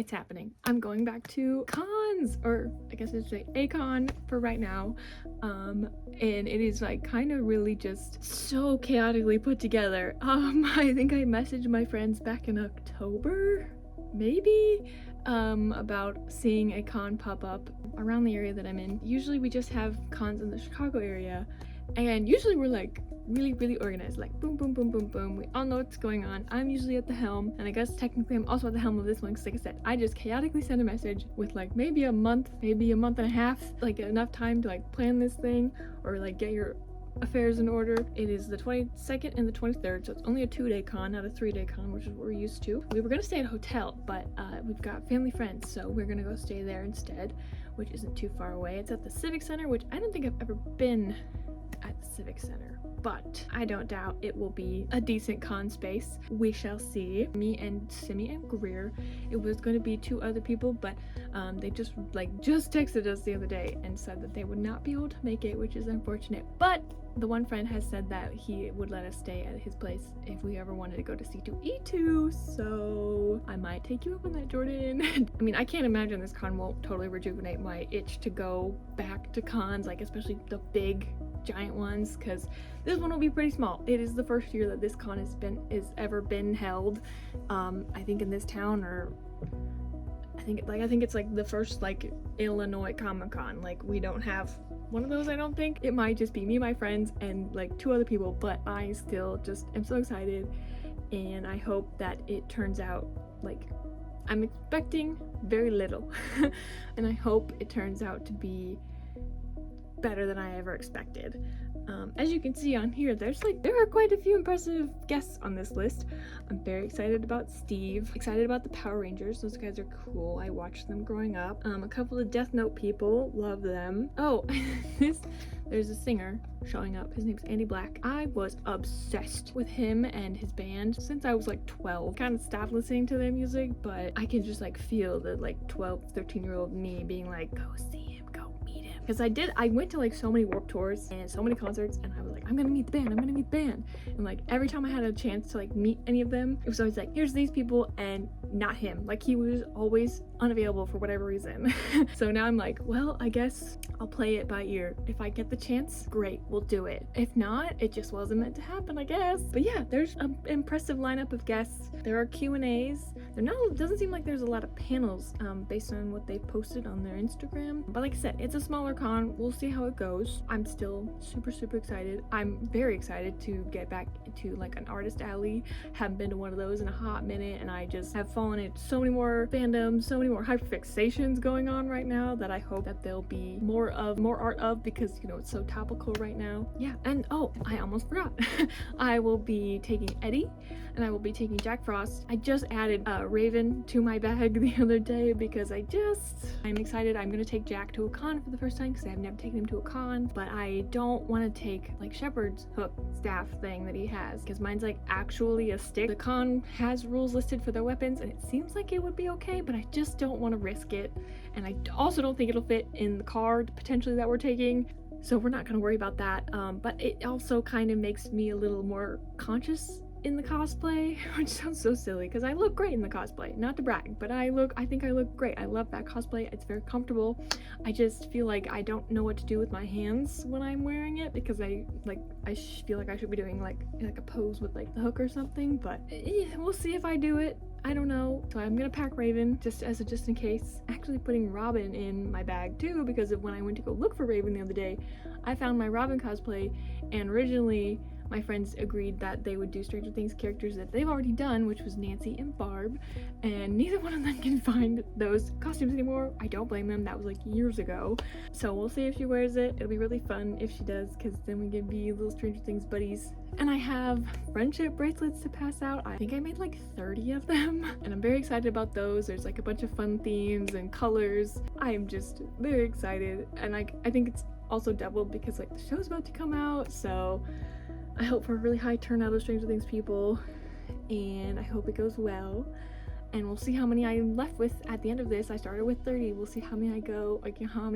it's happening. I'm going back to cons, or I guess I should say a con for right now. And it is like kind of really just so chaotically put together. I think I messaged my friends back in October, maybe, about seeing a con pop up around the area that I'm in. Usually we just have cons in the Chicago area, and usually we're like really organized, like boom boom boom boom boom, we all know what's going on. I'm usually at the helm, and I guess technically I'm also at the helm of this one, because like I said, I just chaotically send a message with like maybe a month and a half, like enough time to like plan this thing or like get your affairs in order. It is the 22nd and the 23rd, so it's only a 2-day con, not a 3-day con, which is what we're used to. We were gonna stay at a hotel, but we've got family friends, so we're gonna go stay there instead, which isn't too far away. It's at the Civic Center, which I don't think I've ever been at the Civic Center, but I don't doubt it will be a decent con space. We shall see. Me and Simi and Greer, it was going to be 2 other people, but they just texted us the other day and said that they would not be able to make it, which is unfortunate. But the one friend has said that he would let us stay at his place if we ever wanted to go to C2E2, so I might take you up on that, Jordan. I mean, I can't imagine this con won't totally rejuvenate my itch to go back to cons, like especially the big giant ones, because this one will be pretty small. It is the first year that this con is ever been held, I think in this town, or I think it's like the first like Illinois Comic-Con. Like, we don't have one of those, I don't think. It might just be me, my friends, and like 2 other people, but I still just am so excited, and I hope that it turns out like I'm expecting very little and I hope it turns out to be better than I ever expected. As you can see on here, there are quite a few impressive guests on this list. I'm very excited about Steve, excited about the Power Rangers. Those guys are cool. I watched them growing up. A couple of Death Note people, love them. Oh, there's a singer showing up. His name's Andy Black. I was obsessed with him and his band since I was like 12. Kind of stopped listening to their music, but I can just like feel the like 12, 13-year-old me being like, go see him, go meet him. Because I went to like so many Warped Tours and so many concerts, and I was like, I'm gonna meet the band, and like every time I had a chance to like meet any of them, it was always like, here's these people and not him. Like, he was always unavailable for whatever reason. So now I'm like, well, I guess I'll play it by ear. If I get the chance, great, we'll do it. If not, it just wasn't meant to happen, I guess. But yeah, there's an impressive lineup of guests. There are Q&As. Doesn't seem like there's a lot of panels based on what they've posted on their Instagram. But like I said, it's a smaller con. We'll see how it goes. I'm still super excited. I'm very excited to get back into like an artist alley. Haven't been to one of those in a hot minute, and I just have fallen into so many more fandoms, so many more hyperfixations going on right now that I hope that there'll be more art of, because you know it's so topical right now. Yeah, and oh, I almost forgot. I will be taking Eddie, and I will be taking Jack Frost. I just added Raven to my bag the other day because I'm excited. I'm gonna take Jack to a con for the first time because I've never taken him to a con, but I don't want to take like Shepard's hook staff thing that he has, because mine's like actually a stick. The con has rules listed for their weapons, and it seems like it would be okay, but I just don't want to risk it, and I also don't think it'll fit in the car potentially that we're taking, so we're not gonna worry about that. But it also kind of makes me a little more conscious in the cosplay, which sounds so silly because I look great in the cosplay, not to brag, but I think I look great. I love that cosplay. It's very comfortable. I just feel like I don't know what to do with my hands when I'm wearing it, because I feel like I should be doing like a pose with like the hook or something, but we'll see if I do it. I don't know. So I'm gonna pack Raven just in case. Actually putting Robin in my bag too, because of when I went to go look for Raven the other day, I found my Robin cosplay, and originally my friends agreed that they would do Stranger Things characters that they've already done, which was Nancy and Barb, and neither one of them can find those costumes anymore. I don't blame them, that was like years ago. So we'll see if she wears it. It'll be really fun if she does, because then we can be little Stranger Things buddies. And I have friendship bracelets to pass out. I think I made like 30 of them, and I'm very excited about those. There's like a bunch of fun themes and colors. I am just very excited, and I think it's also doubled because like the show's about to come out, so I hope for a really high turnout of Stranger Things people, and I hope it goes well. and we'll see how many I'm left with at the end of this. I started with 30. We'll see how many I go, like how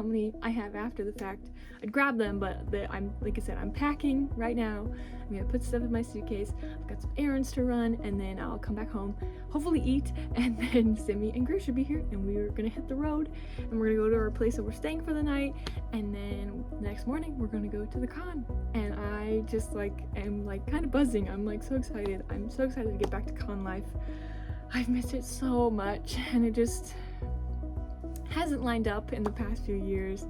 many I have after the fact. I'd grab them, but I'm, like I said, I'm packing right now. I'm gonna put stuff in my suitcase. I've got some errands to run, and then I'll come back home, hopefully eat, and then Simi and Grace should be here, and we're gonna hit the road, and we're gonna go to our place that we're staying for the night, and then the next morning we're gonna go to the con. And I just like am like kind of buzzing. I'm like so excited. I'm so excited to get back to con life. I've missed it so much, and it just hasn't lined up in the past few years,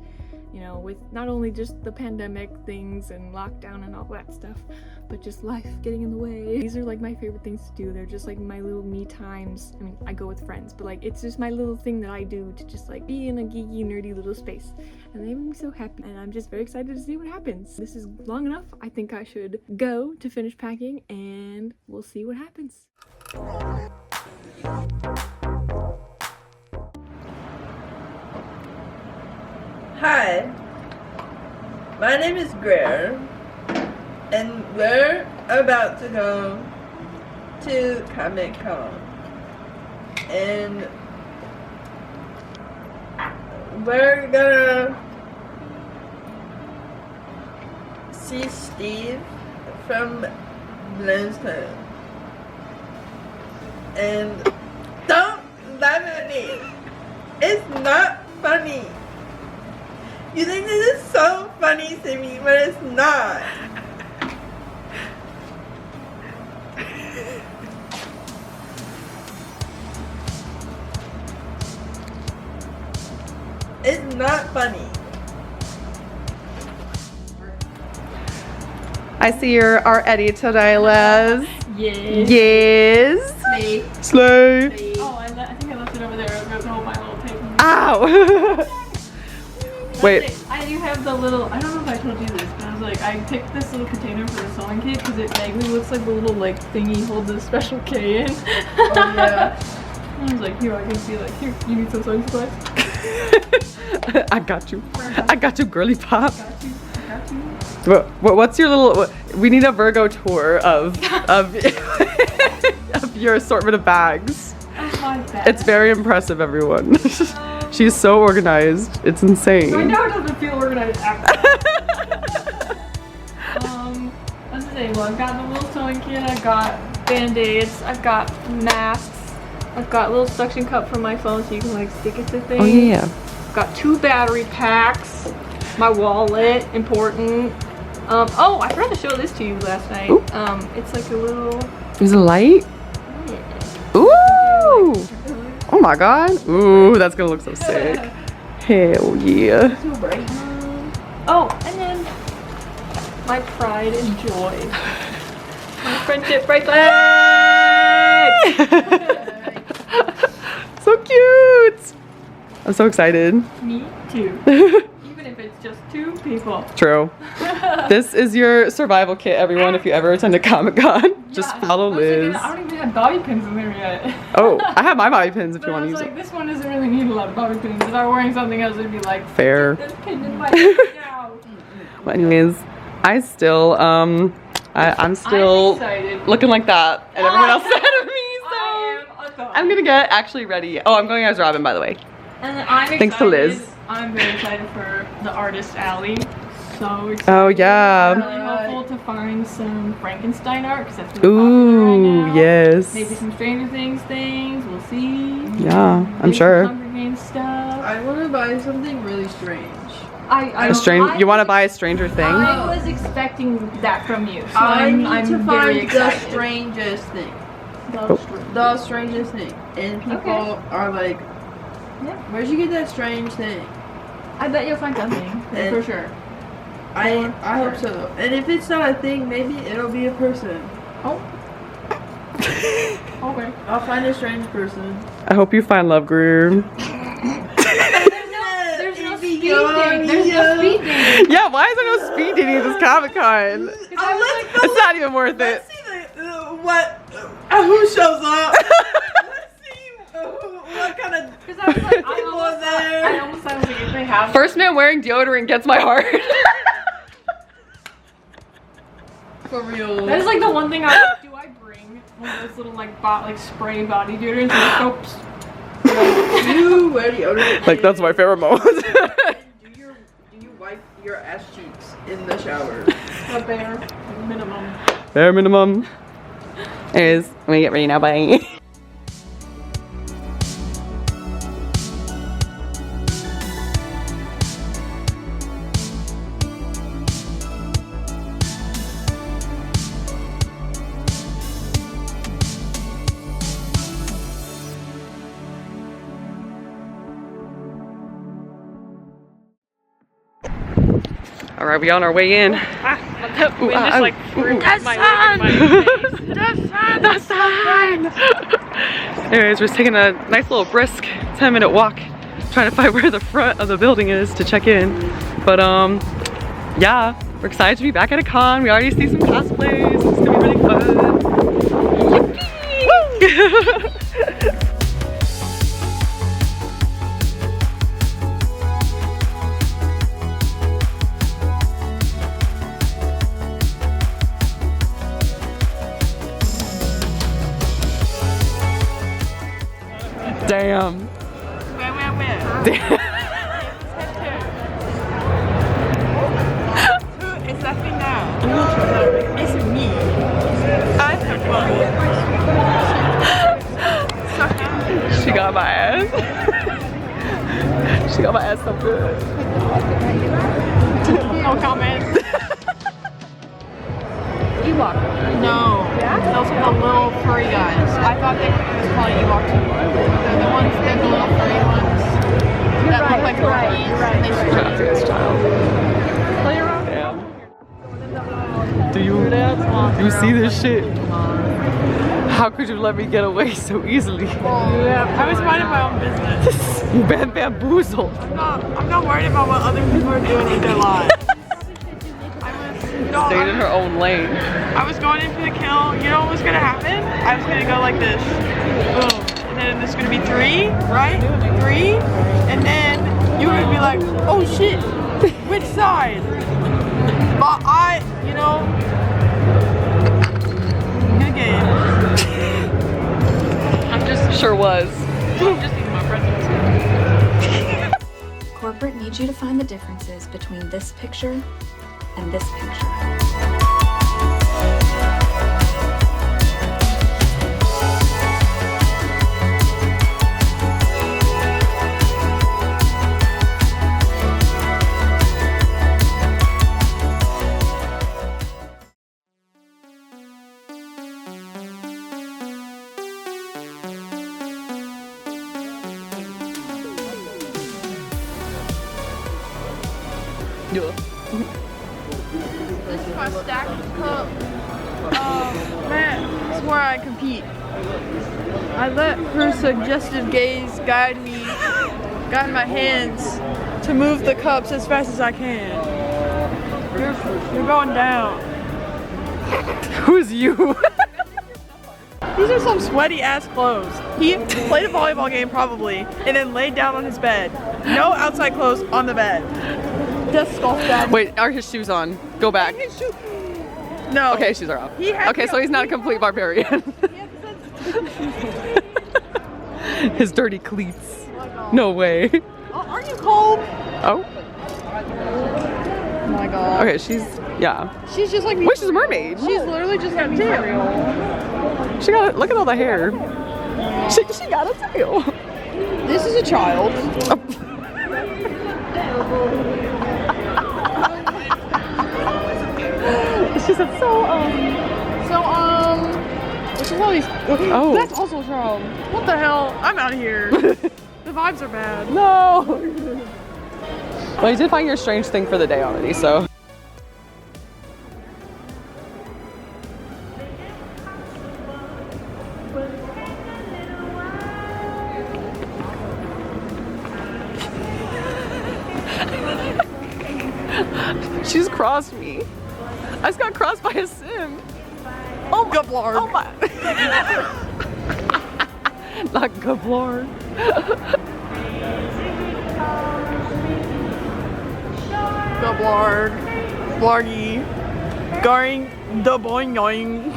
you know, with not only just the pandemic things and lockdown and all that stuff, but just life getting in the way. These are like my favorite things to do. They're just like my little me times. I mean, I go with friends, but like it's just my little thing that I do to just like be in a geeky, nerdy little space, and they make me so happy, and I'm just very excited to see what happens. This is long enough. I think I should go to finish packing, and we'll see what happens. Hi, my name is Greer, and we're about to go to Comic Con, and we're gonna see Steve from Lincoln. And don't laugh at me. It's not funny. You think this is so funny to me, but it's not. It's not funny. I see you're our Eddie today, Les. Yes. Yes. Slay. Oh, I think I left it over there. I was going to hold my little tape. Ow. Wait. I do have the little, I don't know if I told you this, but I was like, I picked this little container for the sewing kit because it vaguely looks like the little like thingy holds a special K in. Oh yeah. I was like, here, I can see, like, here, you need some sewing supplies? I got you. I got you, girly pop. I got you. What's your little? We need a Virgo tour of of your assortment of bags. It's very impressive, everyone. She's so organized. It's insane. Right now it doesn't feel organized after. Let's see. Well, I've got the little sewing kit. I've got band-aids. I've got masks. I've got a little suction cup for my phone so you can like stick it to things. Oh yeah. I've got 2 battery packs. My wallet, important. Oh, I forgot to show this to you last night. Ooh. It's like a little. Is it light? Yeah. Ooh. Oh my god. Ooh, that's gonna look so sick. Hell yeah. So bright. Oh, and then my pride and joy. My friendship bracelet. So cute. I'm so excited. Me too. Even if it's just 2 people. True. This is your survival kit, everyone. If you ever attend a Comic-Con, just follow Liz. I don't even have bobby pins in there yet. Oh, I have my bobby pins if But you I want to was use like, it. this one doesn't really need a lot of bobby pins. If I were wearing something else, it'd be like, Fair. Get this pin in my ear now. But anyways, I still I'm still looking like that, and everyone else ahead of me. So I'm gonna get actually ready. Oh, I'm going as Robin, by the way. And I'm excited. Thanks to Liz. I'm very excited for the artist alley. So excited. Oh yeah. I'm really hopeful to find some Frankenstein art because that's really popular right Ooh, now. yes. Maybe some Stranger Things things. We'll see. Yeah, I'm Maybe sure. some Hunger Games stuff. I want to buy something really strange. You want to buy a Stranger Thing? I was expecting that from you. So I need I'm to very find the excited. strangest thing. Oh. The strangest thing. And people are like, Yeah. where'd you get that strange thing? I bet you'll find something And- for sure. I hope so. And if it's not a thing, maybe it'll be a person. Oh. Okay. I'll find a strange person. I hope you find Love Greer. There's no speed dating. There's no speed dating. Yeah, why is there no speed dating at this Comic-Con? It's not even worth it. Let's see who shows up. Let's see what kind of Because I was like, I people are there. almost thought, like, if they have. First man wearing deodorant gets my heart. For real. That is like the one thing I do I bring one of those little like spray body deodorants and soaps. You wear deodorant. Like that's my pheromone. Do you wipe your ass cheeks in the shower? A bare minimum. Bare minimum. Anyways, I'm gonna get ready now. Bye. All right, we on our way in. That's sun! Anyways, we're just taking a nice little brisk 10-minute walk, trying to find where the front of the building is to check in. But yeah, we're excited to be back at a con. We already see some cosplays. It's gonna be really fun. Yippee! Damn. Where? Damn. Who is laughing now? It's me. I have fun. She got my ass. She got my ass so good. No comment. Ewok. No. Yeah? Those are the little furry guys. I thought they were calling Ewok too. They're the ones, they're the little furry ones. That look like monkeys. They Shout out to this child. Damn. Do you see this shit? How could you let me get away so easily? I was minding my own business. You been bamboozled. I'm not worried about what other people are doing with their lives. Stayed in her own lane. I was going in for the kill. You know what was gonna happen? I was gonna go like this. Boom. And then there's gonna be 3, right? 3. And then you would be like, oh shit, which side? But you know, good game. Sure was. I'm just eating my presents. Corporate needs you to find the differences between this picture and this picture. Yeah. This is my stack cup. Man, this is where I compete. I let her suggestive gaze guide my hands to move the cups as fast as I can. You're going down. Who's you? These are some sweaty ass clothes. He played a volleyball game probably, and then laid down on his bed. No outside clothes on the bed. Disgusting. Wait, are his shoes on? Go back. No. Okay, shoes are off. Okay, so he's not a complete barbarian. His dirty cleats. No way. Aren't you cold? Oh. Oh my god. Okay, yeah. She's just like me. Wait, she's a mermaid. She's literally just got a tail. She got, look at all the hair. She got a tail. This is a child. Oh. She said, This is all these. Oh. That's also a child. What the hell? I'm out of here. The vibes are bad. No. Well, you did find your strange thing for the day already, so. She just crossed me. I just got crossed by a sim. Oh my. Gablar. Oh my. Not Gablar. Gablar. Blargy. Going the boing yoing.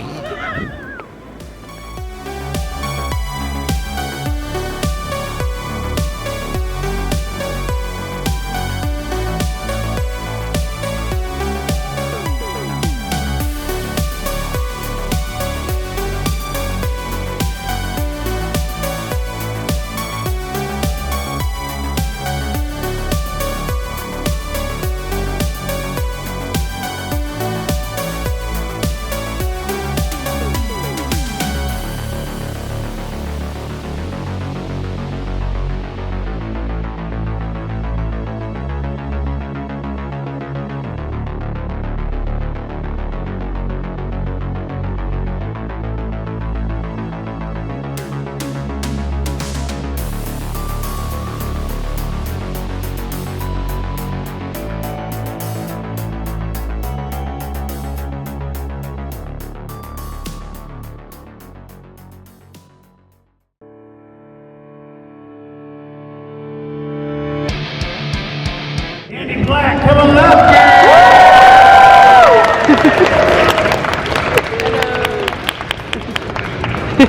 I'm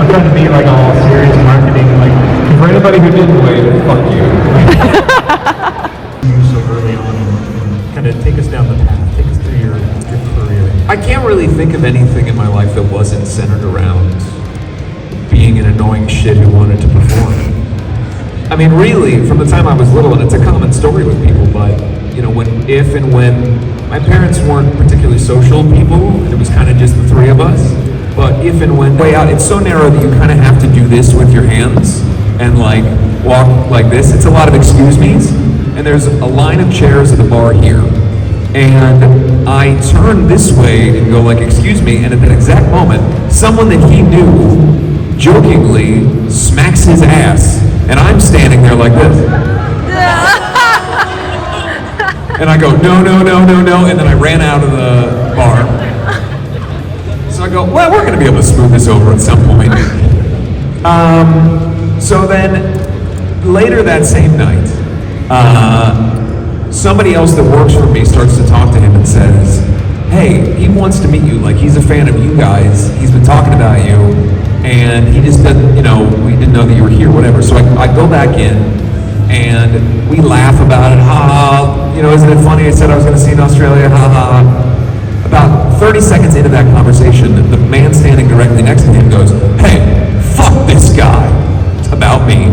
trying to be like all serious marketing, like for anybody who didn't wait, fuck you. You so early on and kind of take us down the path, take us through your career. I can't really think of anything in my life that wasn't centered around being an annoying shit who wanted to perform. I mean, really, from the time I was little, and it's a common story with people, but, you know, when my parents weren't particularly social people, and it was kind of just the three of us, but if and when way out, it's so narrow that you kind of have to do this with your hands, and like, walk like this. It's a lot of excuse me's, and there's a line of chairs at the bar here. And I turn this way and go like, excuse me, and at that exact moment, someone that he knew jokingly smacks his ass, and I'm standing there like this. And I go, no, no, no, no, no, and then I ran out of the bar. So I go, well, we're gonna be able to smooth this over at some point. So then, later that same night, somebody else that works for me starts to talk to him and says, hey, he wants to meet you, like he's a fan of you guys, he's been talking about you, and he just doesn't, you know, we didn't know that you were here, whatever. So I go back in, and we laugh about it, ha, you know, isn't it funny I said I was gonna see you in Australia, ha ha. About 30 seconds into that conversation, the man standing directly next to him goes, hey, fuck this guy, about me.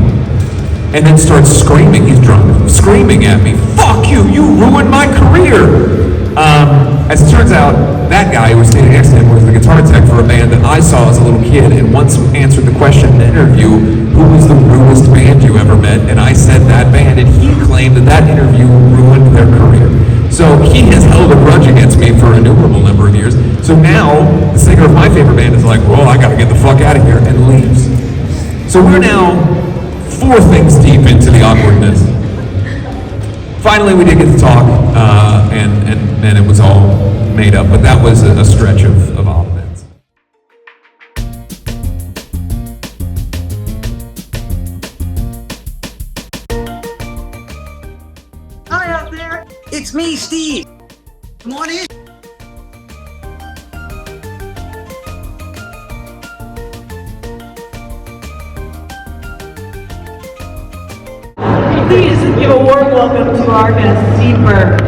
And then starts screaming, he's drunk, screaming at me, fuck you, you ruined my career. As it turns out, that guy who was standing next to him was the guitar tech for a band that I saw as a little kid, and once answered the question in the interview, who was the rudest band you ever met? And I said that band, and he claimed that that interview ruined their career. So he has held a grudge against me for an innumerable number of years. So now, the singer of my favorite band is like, well, I gotta get the fuck out of here, and leaves. So we're now 4 things deep into the awkwardness. Finally, we did get to talk, and it was all made up, but that was a stretch of odd events. Hi out there, it's me, Steve. Come on in. Please give a warm welcome to our guest, Steve Burr.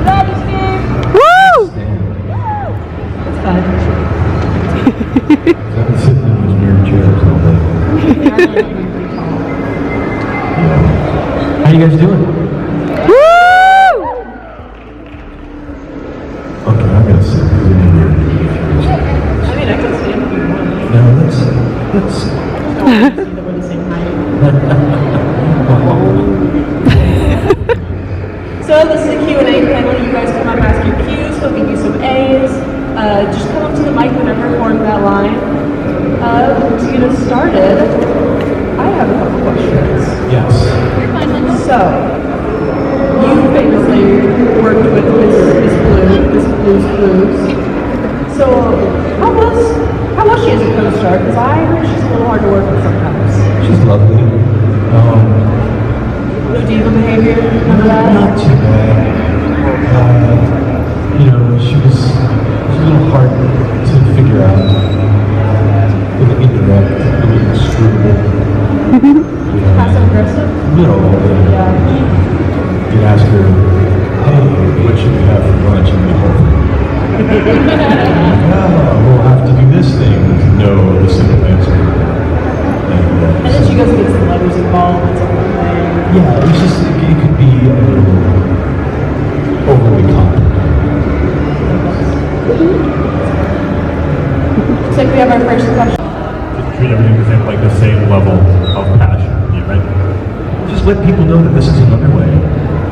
Love you, Steve. Woo! It's fun. I've been sitting in those weird chairs all day. Yeah. How you guys doing? Okay, I'm gonna sit in here. I mean, I can stand if you want. No, let's sit. We're the same height. So this is a Q&A panel. You guys come up, ask your Q's, we'll give you some A's. Just come up to the mic whenever you form that line. To get us started, I have a couple questions. Yes. So, you famously worked with Miss Blues. So, how was she as a co-star? Because I heard she's a little hard to work with sometimes. She's lovely. No diva behavior, none of that? Not too bad. You know, she was a little hard to figure out. A little indirect, a little inscrutable. You know, Passive aggressive? little, Yeah. you'd ask her, hey, what should we have for lunch? And we'd both, we'll have to do this thing. No, the simple answer. And then she goes and gets the letters involved and stuff like that. Yeah, it was just, it could be a little overly complicated. Looks like we have our first question. Treat everything with the same level of passion, right? Just let people know that this is another way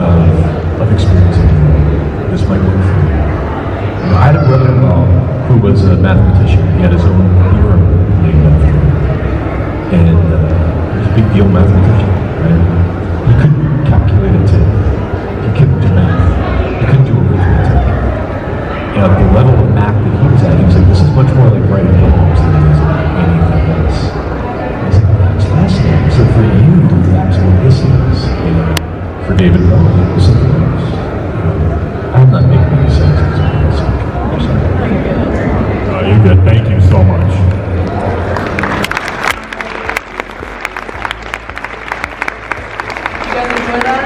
of experiencing the world. This might work for you. You know, I had a brother-in-law who was a mathematician. He had his own bureau named after him. And he was a big deal mathematician, right? He couldn't calculate a tick. He couldn't do math. He couldn't do arithmetic. You know, the level of math that he was at, he was like, this is much more like writing poems than it is anything David Bowie, something else. I'm not making any sense. I'm sorry. Oh, you're good. Thank you so much. You guys enjoy that?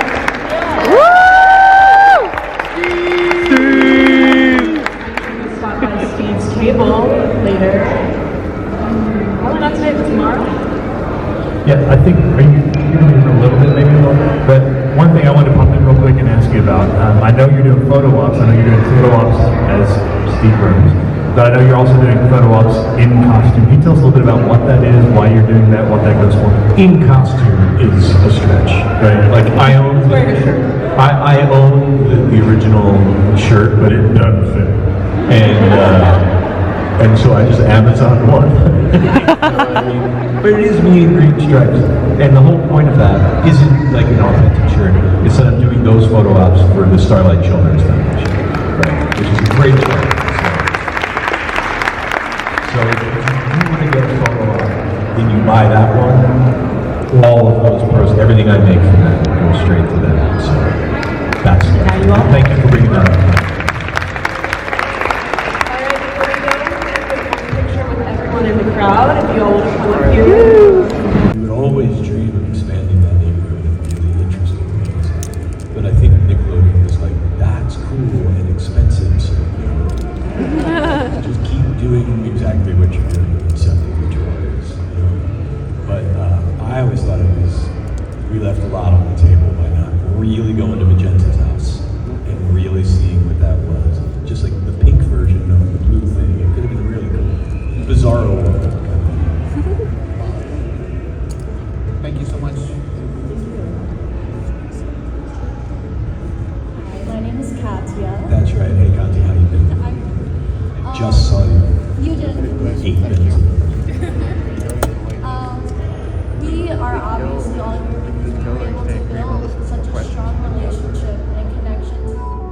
Stop by Steve's table later. Probably not today, but tomorrow. Yeah, I think, are you going to be here a little bit, maybe a little bit? But one thing I wanted to pop in real quick and ask you about, I know you're doing photo ops, I know you're doing photo ops as Steve Burns, but I know you're also doing photo ops in costume. Can you tell us a little bit about what that is, why you're doing that, what that goes for? In costume is a stretch, right? Like I own I own the original shirt, but it doesn't fit. And so I just Amazon one. But it is me in green stripes. And the whole point of that isn't like an authentic shirt. It's that I'm doing those photo ops for the Starlight Children's Foundation, right? Which is a great charity. So if you want to get a photo op and you buy that one, all of those pros, everything I make from that goes straight to them. So that's thank you for bringing that up. In the crowd, if you all want to come up here. We would always dream of expanding that neighborhood in really interesting ways. But I think Nickelodeon was like, that's cool and expensive, so just keep doing exactly what you're doing and accepting what your art is. But I always thought it was, we left a lot on the table by not really going to Magenta's house and really seeing what that was. Just like the pink version of the blue thing, it could have been really cool. Bizarro world. Thank you so much. Hi, my name is Katya. That's right. Hey, Katya, how you been? I just saw you. You did. 8 minutes ago. We are obviously all here because we were able to build such a strong relationship and connection to both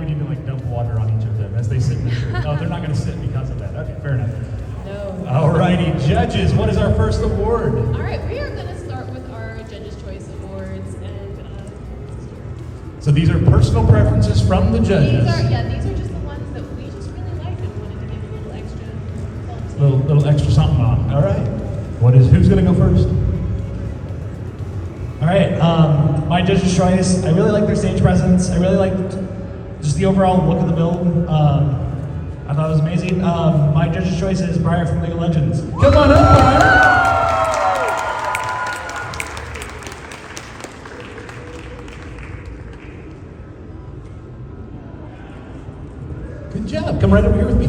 you and your water on each of them as they sit in the tree. No, they're not going to sit because of that. Okay, fair enough. No. Alrighty, judges, what is our first award? All right, we are going to start with our Judges' Choice Awards, and so these are personal preferences from the judges. these are just the ones that we just really liked and wanted to give a little extra. Little extra something on. All right. Who's going to go first? All right, my Judge's Choice, I really like their stage presence. I really liked just the overall look of the build. I thought it was amazing. My Judge's Choice is Briar from League of Legends. Come on up, Briar. Good job. Come right over here with me.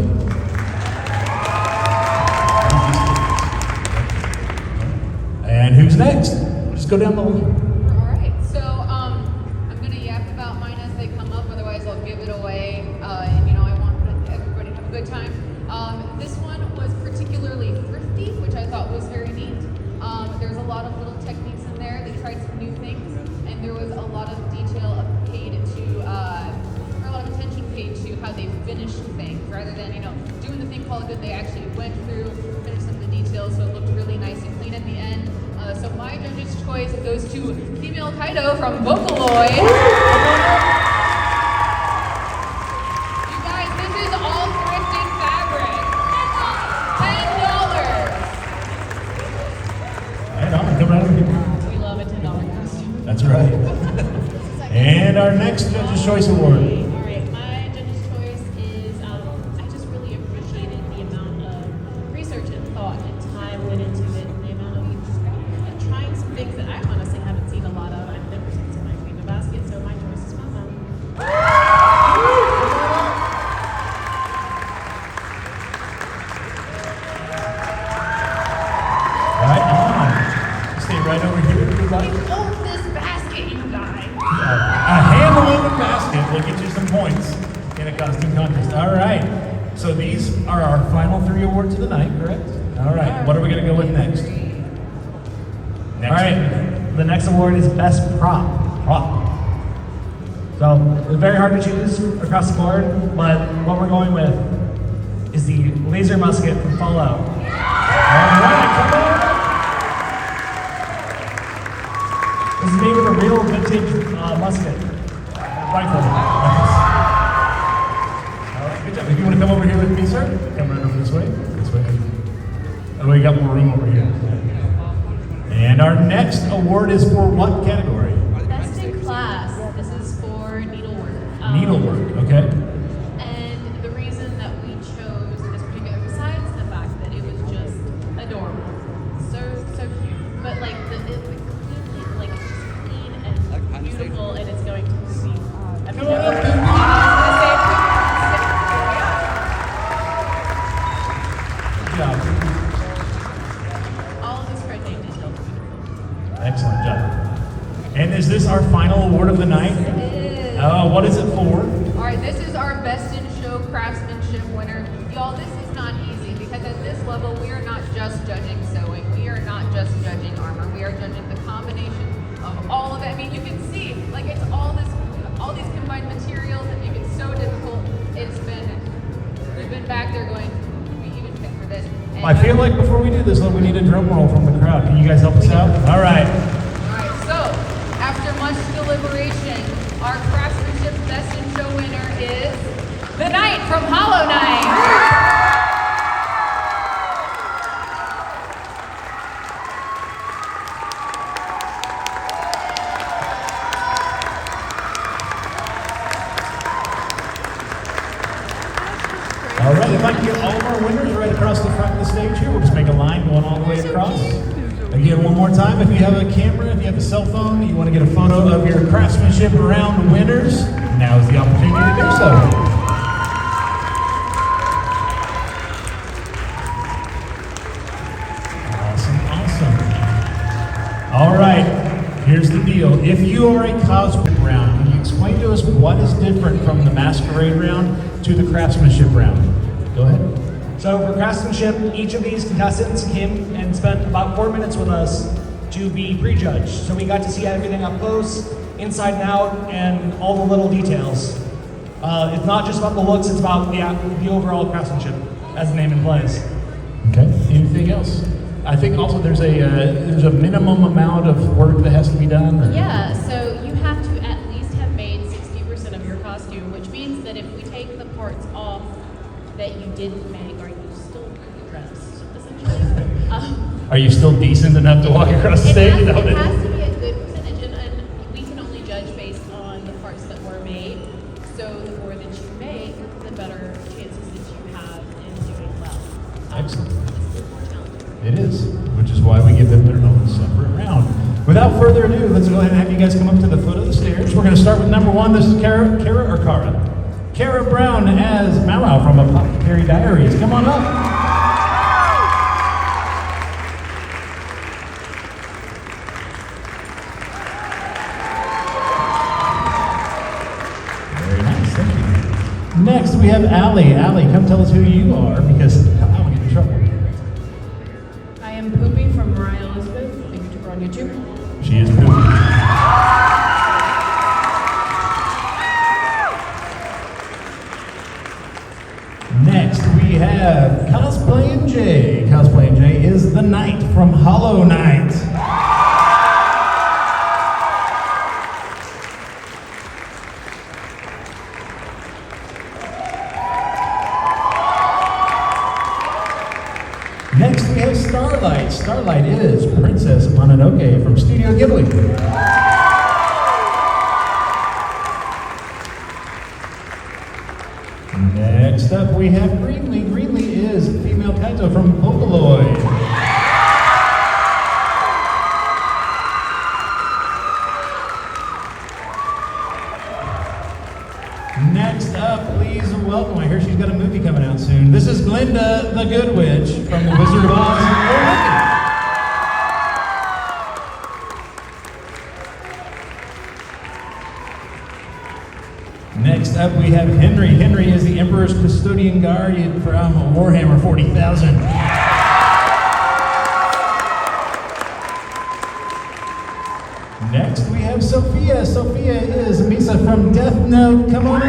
And who's next? Just go down the line. All right, so I'm going to yap about mine as they come up, otherwise I'll give it away. And I want good time. This one was particularly thrifty, which I thought was very neat. There's a lot of little techniques in there. They tried some new things, and there was a lot of detail paid to, or a lot of attention paid to how they finished things, rather than, you know, doing the thing called good. They actually went through, finished some of the details, so it looked really nice and clean at the end. So my judge's choice goes to Female Kaido from Vocaloid. You guys, this is all thrifted fabric. $10. Right on, come right over here. We love a $10 costume. That's right. And our next Judge's Choice Award. All right, my judge's choice is I just really appreciated the amount of research and thought and time went into it, and the amount of trying some things that I honestly haven't seen a lot of. I've never seen somebody clean a basket, so my choice is Mama. Right on. Stay right over here if you'd like. Hold this basket, you guys. A hand-woven basket will get you some points in a costume contest. All right. So these are our final 3 awards of the night, correct? All right. What are we going to go with next? All right. The next award is Best Prop. So it's very hard to choose across the board, but what we're going with is the laser musket from Fallout. All right, come on. This is made with a real vintage musket rifle. All right, good job. If you want to come over here with me, sir, come right over this way. This way. Oh, we got more room over here. And our next award is for what category? Best in class. This is for needlework. Needlework, okay. And the reason that we chose this particular, besides the fact that it was just adorable, so cute, but like the clean, like it's just clean and beautiful, and it's going to be. Good job. All of this red name detail is beautiful. Excellent job. And is this our final award of the night? It is. What is it for? All right, this is our Best in Show Craftsmanship winner. Y'all, this is not easy because at this level, we are not just judging sewing. We are not just judging armor. We are judging the combination of all of it. I mean, you can see, like, it's all these combined materials that make it so difficult. We've been back there going, can we even pick for this? And I feel like before we do this, we need a drum roll from the crowd. Can you guys help us out? All right. So, after much deliberation, our craftsmanship Best in Show winner is the Knight from Hollow Knight. All right, I'd like to get all of our winners right across the front of the stage here. We'll just make a line going all the way across. Again, one more time, if you have a camera, if you have a cell phone, you want to get a photo of your craftsmanship round winners, now is the opportunity to do so. Awesome. All right, here's the deal. If you are a cosplay round, can you explain to us what is different from the masquerade round to the craftsmanship round? Go ahead. So for craftsmanship, each of these contestants came and spent about 4 minutes with us to be prejudged. So we got to see everything up close, inside and out, and all the little details. It's not just about the looks, it's about the overall craftsmanship, as the name implies. Okay, anything else? I think also there's a minimum amount of work that has to be done. Or? Yeah, so you have to at least have made 60% of your costume, which means that if we take the parts off that you didn't make, are you still dressed, essentially? Are you still decent enough to walk across the stage? It has to be a good percentage, and we can only judge based on the parts that were made. So the more that you make, the better chances that you have in doing well. Excellent. It is, which is why we give them their own separate round. Without further ado, let's go ahead and have you guys come up to the foot of the stairs. We're going to start with number 1. This is Kara or Kara? Kara Brown as Mau from Apothecary Diaries. Come on up. Very nice, thank you. next we have Allie. Allie, come tell us who you are because I don't want to get in trouble. I am Poopy from Mariah Elizabeth, a YouTuber on YouTube. She is Poopy. Next, we have Cosplaying Jay. Cosplaying Jay is the Knight from Hollow Knight. Next, we have Starlight. Starlight is Princess Mononoke from Studio Ghibli. Next up, we have Greenlee. Greenlee is female Kaito from Vocaloid. Next up, please welcome. I hear she's got a movie coming out soon. This is Glinda, the Good Witch from The Wizard of Oz. Next up, we have Henry. Henry is the Emperor's Custodian Guardian from Warhammer 40,000. Next, we have Sophia. Sophia is Misa from Death Note. Come on up.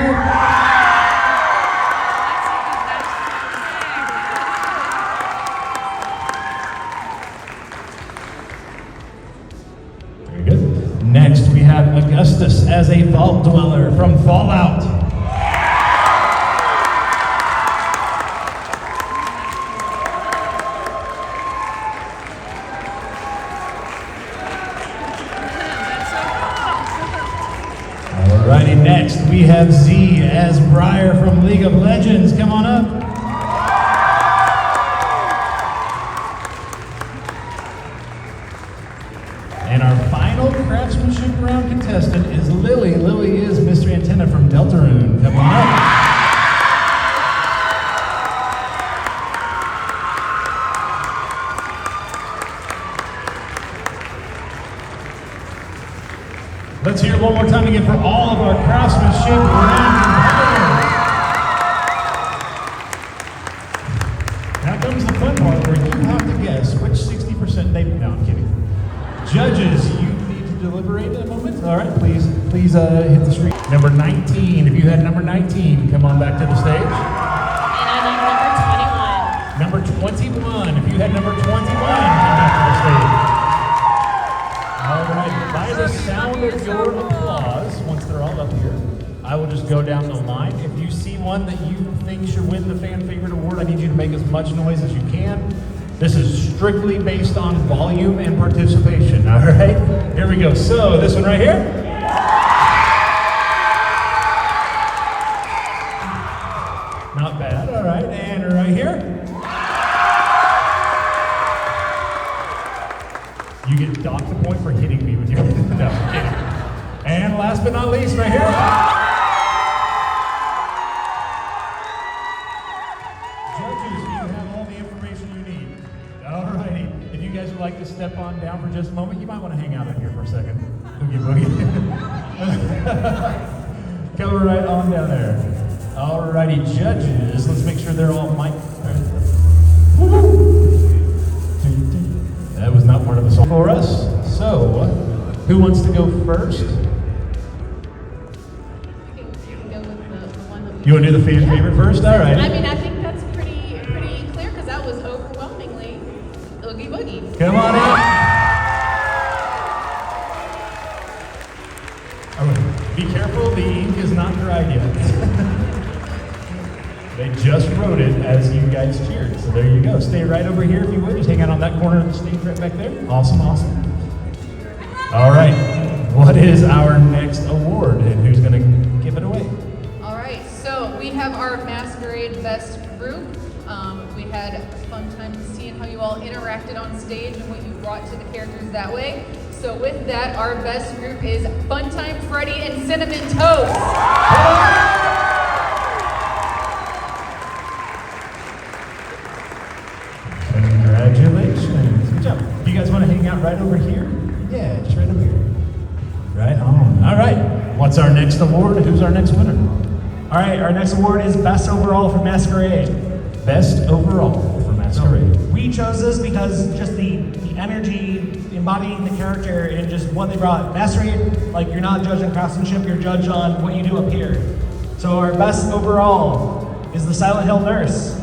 Very good. Next, we have Augustus as a Vault Dweller from Fallout. Alrighty, next we have Z as Briar from League of Legends. Come on up. And our final craftsmanship round contestant is Lily. Lily is Mr. Antenna from Deltarune. Come on up. Let's hear it one more time again for all of our craftsmanship round competitors. Now comes the fun part where you have to guess which 60% they... No, I'm kidding. Judges, you need to deliberate a moment. All right, please hit the screen. Number 19. If you had number 19, come on back to the stage. And I Number 21. If you had number 21, come back to the stage. All right, by the sound of your applause, once they're all up here, I will just go down the line. If you see one that you think should win the fan favorite award, I need you to make as much noise as you can. This is strictly based on volume and participation, all right? Here we go. So, this one right here. Not bad, all right. And right here. You get docked a point for hitting me with your... No, I'm kidding. And last but not least, right here. Judges, you have all the information you need. Alrighty. If you guys would like to step on down for just a moment, you might want to hang out up here for a second. Boogie boogie. Come right on down there. Alrighty, judges, let's make sure they're all mic. That was not part of the song for us. So, who wants to go first? You can go with the one that we... You want to do the fan favorite first? All right. I mean, I think that's pretty clear because that was overwhelmingly Oogie Boogie. Come on in. Oh, be careful, the ink is not dried yet. They just wrote it as you guys cheered. So there you go. Stay right over here if you would. Just hang out on that corner of the stage right back there. Awesome, awesome. All right. What is our next award and who's going to give it away? All right, so we have our Masquerade Best Group. We had a fun time seeing how you all interacted on stage and what you brought to the characters that way. So with that, our best group is Funtime Freddy and Cinnamon Toast. Congratulations. Good job. You guys want to hang out right over here? Yeah, just right over here. Right on. All right. What's our next award? Who's our next winner? All right, our next award is Best Overall for Masquerade. Best overall for Masquerade. We chose this because just the energy embodying the character and just what they brought. Masquerade, like you're not judged on craftsmanship, you're judged on what you do up here. So our best overall is the Silent Hill Nurse.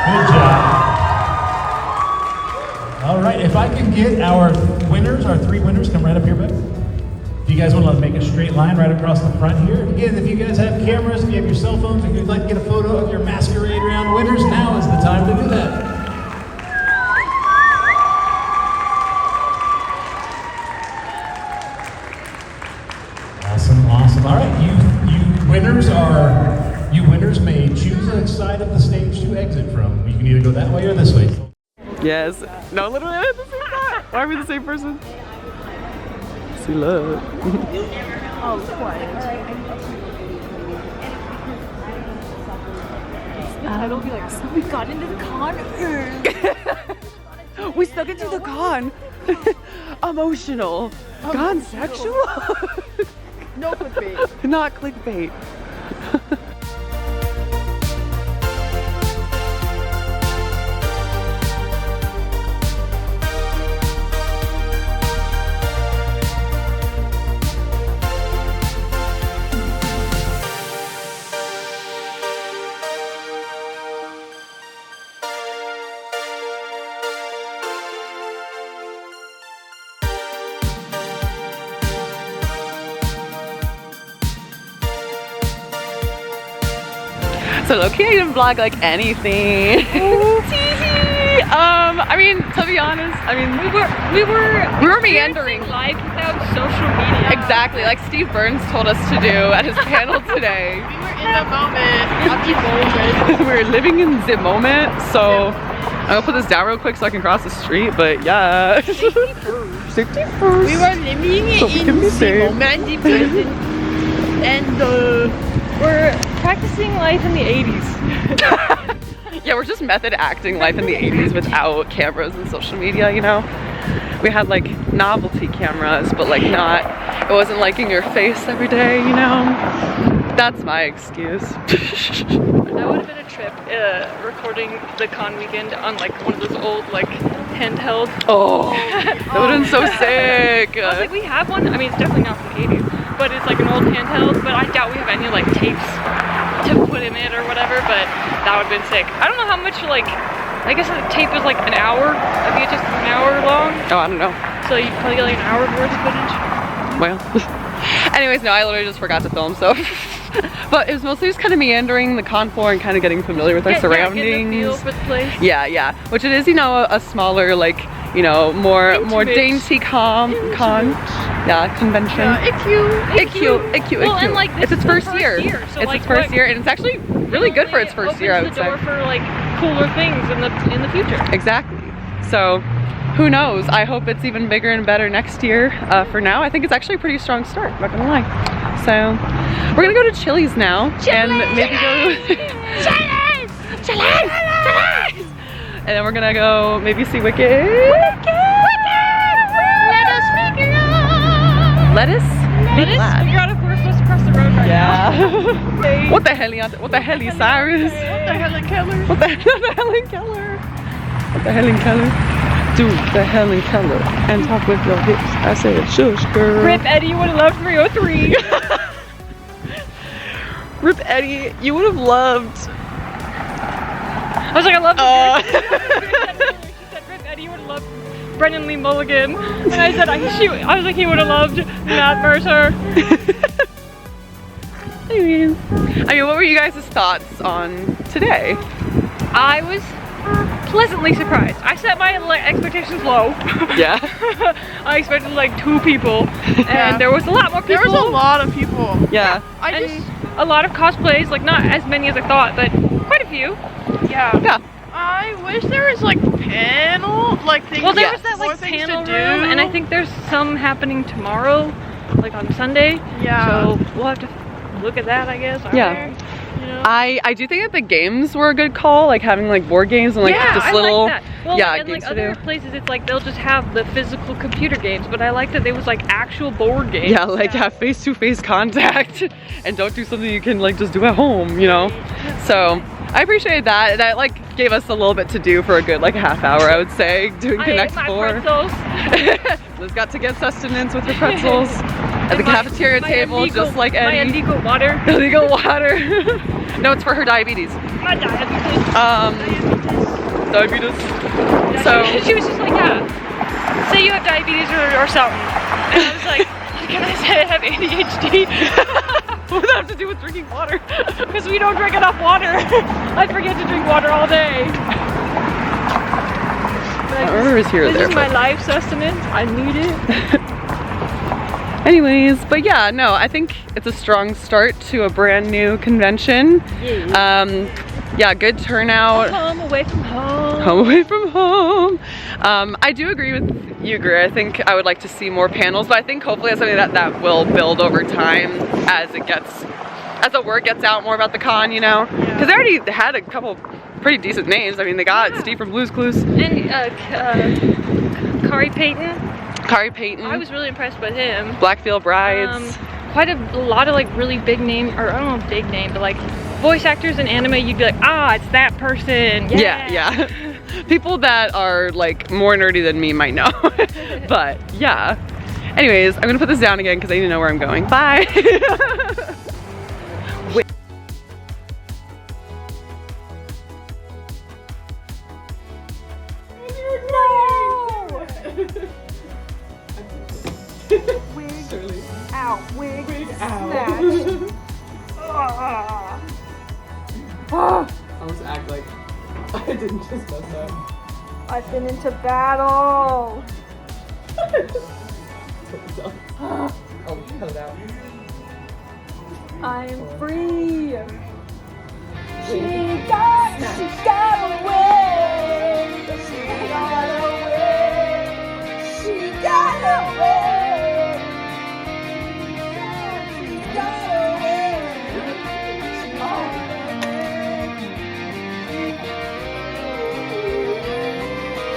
Good job. All right, if I can get our winners, our 3 winners, come right up here, back. If you guys want to make a straight line right across the front here. Again, if you guys have cameras, if you have your cell phones, if you'd like to get a photo of your Masquerade Round winners, now is the time to do that. Awesome, awesome. All right, you winners may choose a side of the stage to exit from. You can either go that way or this way. Yes. No, literally at the same time. Why are we the same person? See love. Oh, quiet. It'll be like, so we got into the con. We stuck into the con. Emotional. Gone sexual. No clickbait. Not clickbait. So low-key I didn't vlog like anything. I mean, to be honest, I mean we were meandering Life without social media. Exactly, like Steve Burns told us to do at his panel today. We were in the moment. We were living in the moment. So I'm gonna put this down real quick so I can cross the street. But yeah, safety first. We were living So we in can be the safe. moment, the present, and we're practicing life in the 80s. Yeah, we're just method acting life in the 80s without cameras and social media, you know? We had like novelty cameras, but like not, it wasn't like in your face every day, you know? That's my excuse. That would have been a trip, recording the con weekend on like one of those old like handheld. Oh, that would have been so sick. I was like, we have one. I mean, it's definitely not from the 80s, but it's like an old handheld. But I doubt we have any like tapes to put in it or whatever. But that would have been sick. I don't know how much like. I guess the tape is like an hour. I think it's just an hour long. Oh, I don't know. So you probably get like an hour worth of footage. Well, anyways, no, I literally just forgot to film, so. But it was mostly just kind of meandering the con floor and kind of getting familiar with our surroundings. Getting the feel for the place. Yeah, yeah. Which it is, you know, a smaller, like, you know, more dainty con. Yeah, convention. Yeah, Well, and like this it's its first year. So it's like, its first year, and it's actually really good for its first year, I would say. Opens the door for like cooler things in the future. Exactly. So, who knows? I hope it's even bigger and better next year. For now, I think it's actually a pretty strong start, not gonna lie. So, we're gonna go to Chili's now, and maybe go... Chili's! And then we're gonna go maybe see Wicked. Lettuce? Figure out if we're supposed to cross the road right now. Yeah. What the hell, Cyrus? What the Helen Keller? What the Helen Keller? What the Helen Keller? Do the Helen Keller and talk with your hips. I said, shush, girl. Rip Eddie, you would have loved 303. Rip Eddie, you would have loved. I was like, I love you. She said, Rip Eddie, you would have loved Brendan Lee Mulligan. And I said, I was like, he would have loved Matt Mercer. I mean, what were you guys' thoughts on today? I was pleasantly surprised. I set my expectations low. Yeah. I expected like 2 people, and there was a lot more people. There was a lot of people. Yeah. A lot of cosplays, like not as many as I thought, but quite a few. Yeah. Yeah. I wish there was like panel, like things. Well, there was that like panel room, and I think there's some happening tomorrow, like on Sunday. Yeah. So we'll have to look at that, I guess. Yeah. You know? I do think that the games were a good call, like having like board games and like just little like that. Well, yeah, and games like to other do. places, it's like they'll just have the physical computer games, but I like that they was like actual board games. Yeah, like have face-to-face contact and don't do something you can like just do at home, you know? So I appreciated that, and that like gave us a little bit to do for a good like half hour, I would say, doing Connect 4. Liz got to get sustenance with her pretzels at the cafeteria table, illegal, just like my Eddie. illegal water. Illegal water. No, it's for her diabetes. My diabetes. Diabetes. Yeah, So she was just like, yeah, say you have diabetes or something. And I was like, can I say I have ADHD? what does that have to do with drinking water? Because we don't drink enough water. I forget to drink water all day. I don't remember it was here or This there. is my life sustenance. I need it. Anyways, but yeah, no, I think it's a strong start to a brand new convention. Yeah, good turnout. Home away from home. Home away from home. I do agree with you, Greer. I think I would like to see more panels, but I think hopefully that's something that will build over time as the word gets out more about the con, you know? Because they already had a couple pretty decent names. I mean, they got Steve from Blue's Clues. And Kari Payton. Kari Payton. I was really impressed with him. Blackfield Brides. Quite a lot of like really big name, or I don't know, big name, but like voice actors in anime, you'd be like, ah, it's that person. Yeah. People that are like more nerdy than me might know. But yeah. Anyways, I'm gonna put this down again because I need to know where I'm going. Bye. Wig out. snatched. I almost act like I didn't just mess up. I've been into battle. Oh, cut it out. I'm free. She got away. She got away. She got away.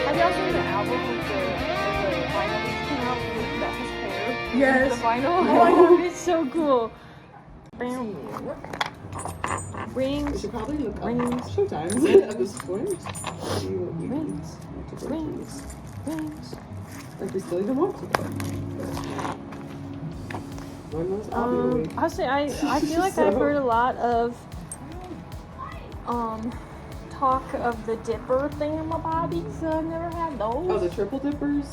Have y'all seen the album with the vinyl that came out with that has hair? Yes. The vinyl? Oh my god, it's so cool. Bam. Rings. We should probably look up Rings. showtimes at this point. Rings. Rings. Rings. Like we still even watch it. I'll say I feel like I've heard a lot of talk of the dipper thingamabobbies. I've never had those. Oh, the triple dippers?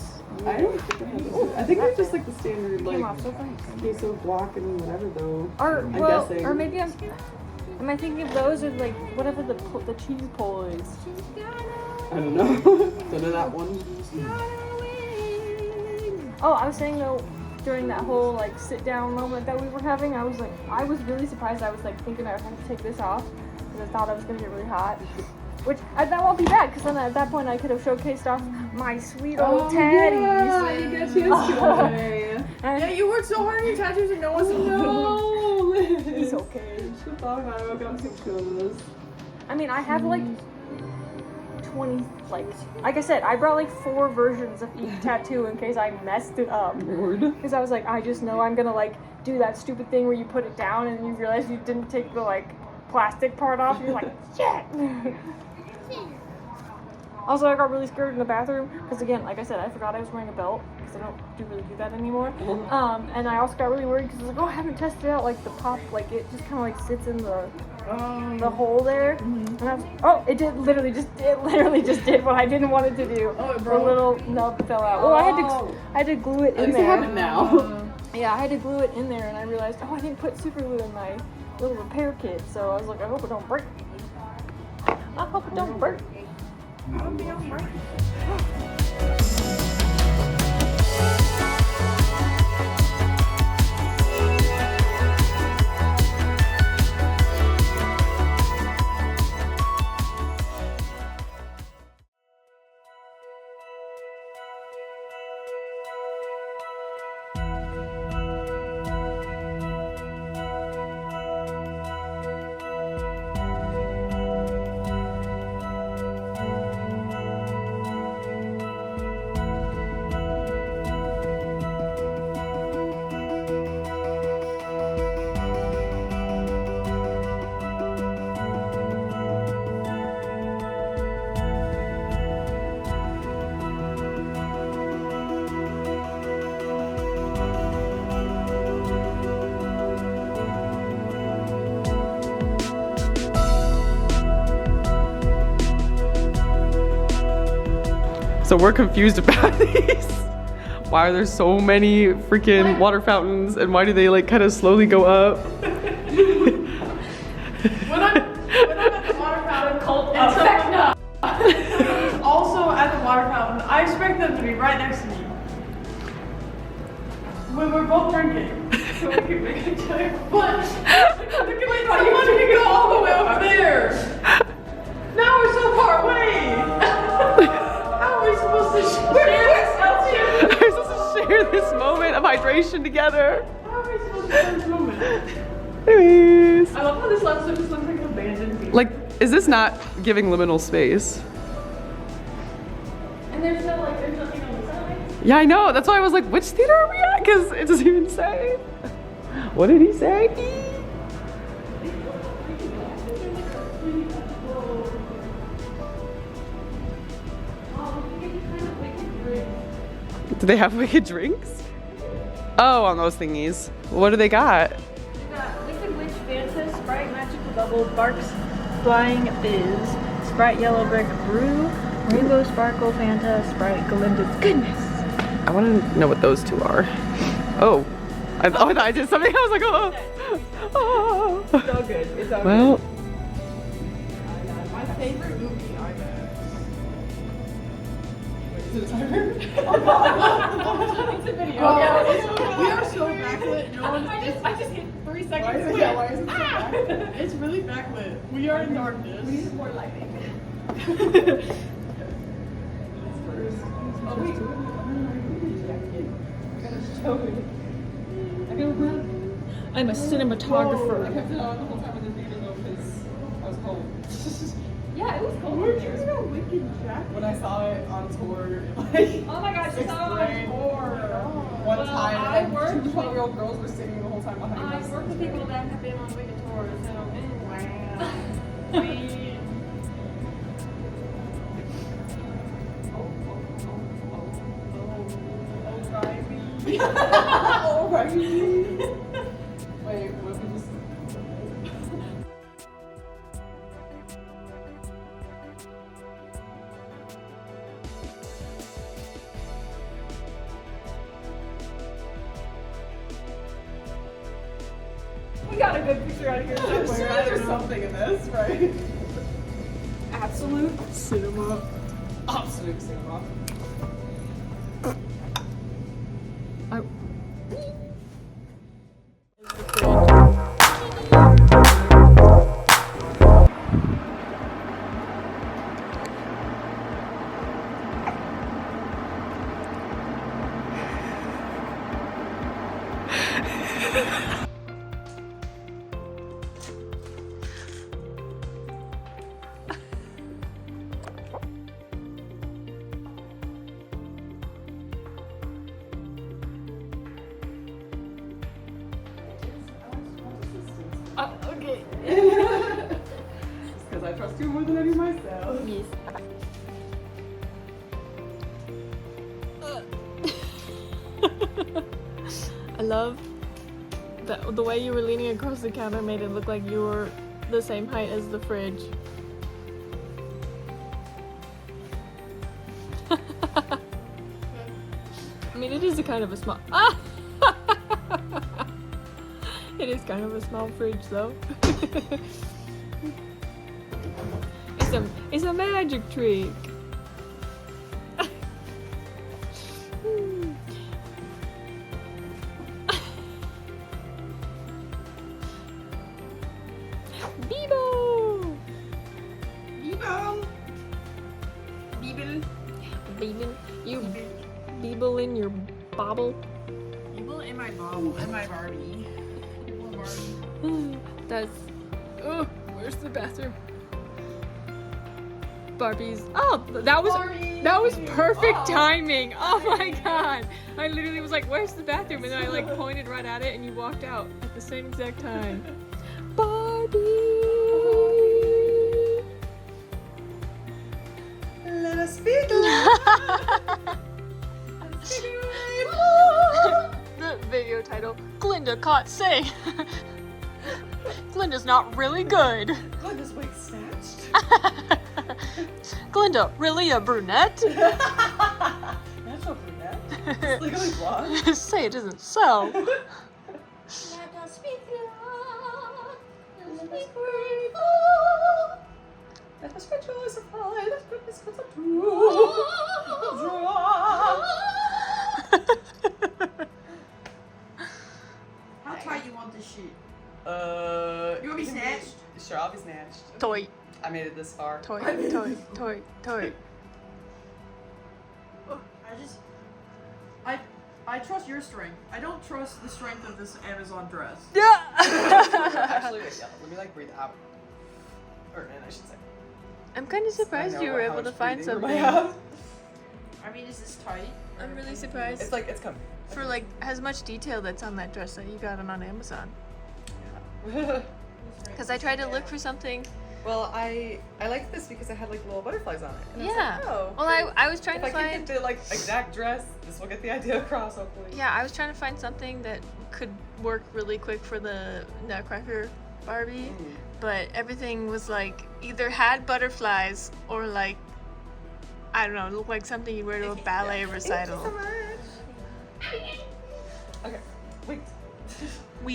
I don't think I have those. I think they're just like the standard like queso guac and whatever though. I'm guessing. Or maybe am I thinking of those or like whatever the cheese pull is? I don't know. None of that one. Oh, I was saying though, during that whole like sit down moment that we were having, I was really surprised. I was like thinking I would have to take this off because I thought I was gonna get really hot. Which that won't be bad because then at that point I could have showcased off my sweet old tatties. Yeah, I didn't get a chance to today. Yeah, you worked so hard on your tattoos and no one's no. It's okay. Should thought about it. I'm so feeling this. I mean, I have like 20, like I said, I brought like 4 versions of each tattoo in case I messed it up. Because I was like, I just know I'm gonna like do that stupid thing where you put it down and you realize you didn't take the like plastic part off. And you're like, shit. Also, I got really scared in the bathroom because again, like I said, I forgot I was wearing a belt because I don't really do that anymore. And I also got really worried because I was like, oh, I haven't tested out like the pop, like it just kind of like sits in the hole there. And I was, oh, it literally just did what I didn't want it to do. Oh, it broke. The little nub fell out. Well, I had to glue it in there. I have it now. Yeah, I had to glue it in there, and I realized, oh, I didn't put super glue in my little repair kit. So I was like, I hope it don't break. I hope it don't break. I hope it don't break. So we're confused about these. Why are there so many freaking water fountains and why do they like kind of slowly go up? When I'm at the water fountain, also at the water fountain, I expect them to be right next to me. When we're both drinking, so we can make each other. But you wanted to go all the way over there. Now we're so far away. How are we supposed to share this? We're supposed to share this moment of hydration together. How are we supposed to share this moment? Anyways. I love how this last one just looks like an abandoned field. Like, is this not giving liminal space? And there's nothing on the side. Yeah, I know. That's why I was like, which theater are we at? Because it doesn't even say. What did he say? Do they have wicked drinks? Oh, on those thingies. What do they got? We got Liquid Witch Fanta, Sprite Magical Bubble, Barks Flying Fizz, Sprite Yellow Brick Brew, Rainbow Sparkle Fanta, Sprite Galinda's Goodness. I want to know what those two are. Oh. I thought I did something. I was like, oh. Oh. It's all good. It's all Well. good. My favorite movie IMAX. Wait, is it a timer? It's a video. We are so backlit. No one. I just hit 3 seconds. Why is it so backlit? It's really backlit. We are in darkness. We need more lighting. Oh wait. I'm a cinematographer. I kept it on the whole time in the theater though because I was cold. Yeah, it was cold. Where did you know Wicked Jack? When I saw it on tour, like oh my gosh, you saw it on tour. One time, I worked. 2 12-year-old girls were singing the whole time behind us. I worked with people that have been on Wicked tours, so wow. Oh, right. Wait, what did you say? We got a good picture out of here somewhere. I'm sure there's something in this, right? Absolute cinema. Absolute cinema. Okay. Because I trust you more than I do myself. Yes. I love that the way you were leaning across the counter made it look like you were the same height as the fridge. I mean, it is a kind of a small. It is kind of a small fridge, though. It's a magic trick. Bibble! Bibble! Bibble! Bibble? You Bibble in your bobble? Bibble in my bobble, in my Barbie. That's. Oh, where's the bathroom? Barbie's. Oh, that was perfect timing. Oh my god! I literally was like, "Where's the bathroom?" And then I like pointed right at it, and you walked out at the same exact time. Barbie. Let us be The video title: Glinda caught saying. Glinda Glinda's not really good. Glinda's wig snatched. Glinda, really a brunette? Natural brunette. It's legally blonde. Say it isn't so. Let us be glad, let us be grateful. Let us rejoice and fly, let goodness come How tight you want this sheet? You want me snatched? Sure, I'll be snatched. Toy. I made it this far. Toy. I trust your strength. I don't trust the strength of this Amazon dress. Yeah. Actually, wait, yeah. Let me like breathe out. Or in, I should say. I'm kind of surprised you were able to find something. I mean, is this tight? I'm really surprised. It's like it's coming. For like as much detail that's on that dress that you got on Amazon. Because I tried to look for something. Well, I like this because I had like little butterflies on it. And Yeah. I was like, oh, Well, I was trying if to I can find. get the like exact dress, this will get the idea across hopefully. Yeah, I was trying to find something that could work really quick for the Nutcracker Barbie, but everything was like either had butterflies or like I don't know, looked like something you wear to a ballet recital. Thank you so much. Okay, wait.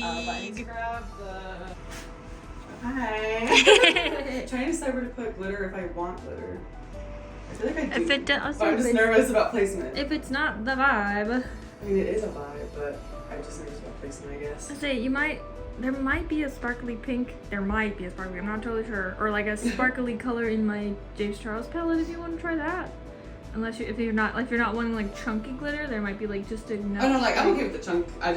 I need to grab the. Hi. Trying to decide where to put glitter if I want glitter. I feel like I do. But I'm just nervous about placement. If it's not the vibe. I mean, it is a vibe, but I'm just nervous about placement, I guess. I say there might be a sparkly pink. There might be a sparkly. I'm not totally sure. Or like a sparkly color in my James Charles palette if you want to try that. Unless if you're not wanting like chunky glitter, there might be like just a. Oh no, like I'm okay with the chunk. I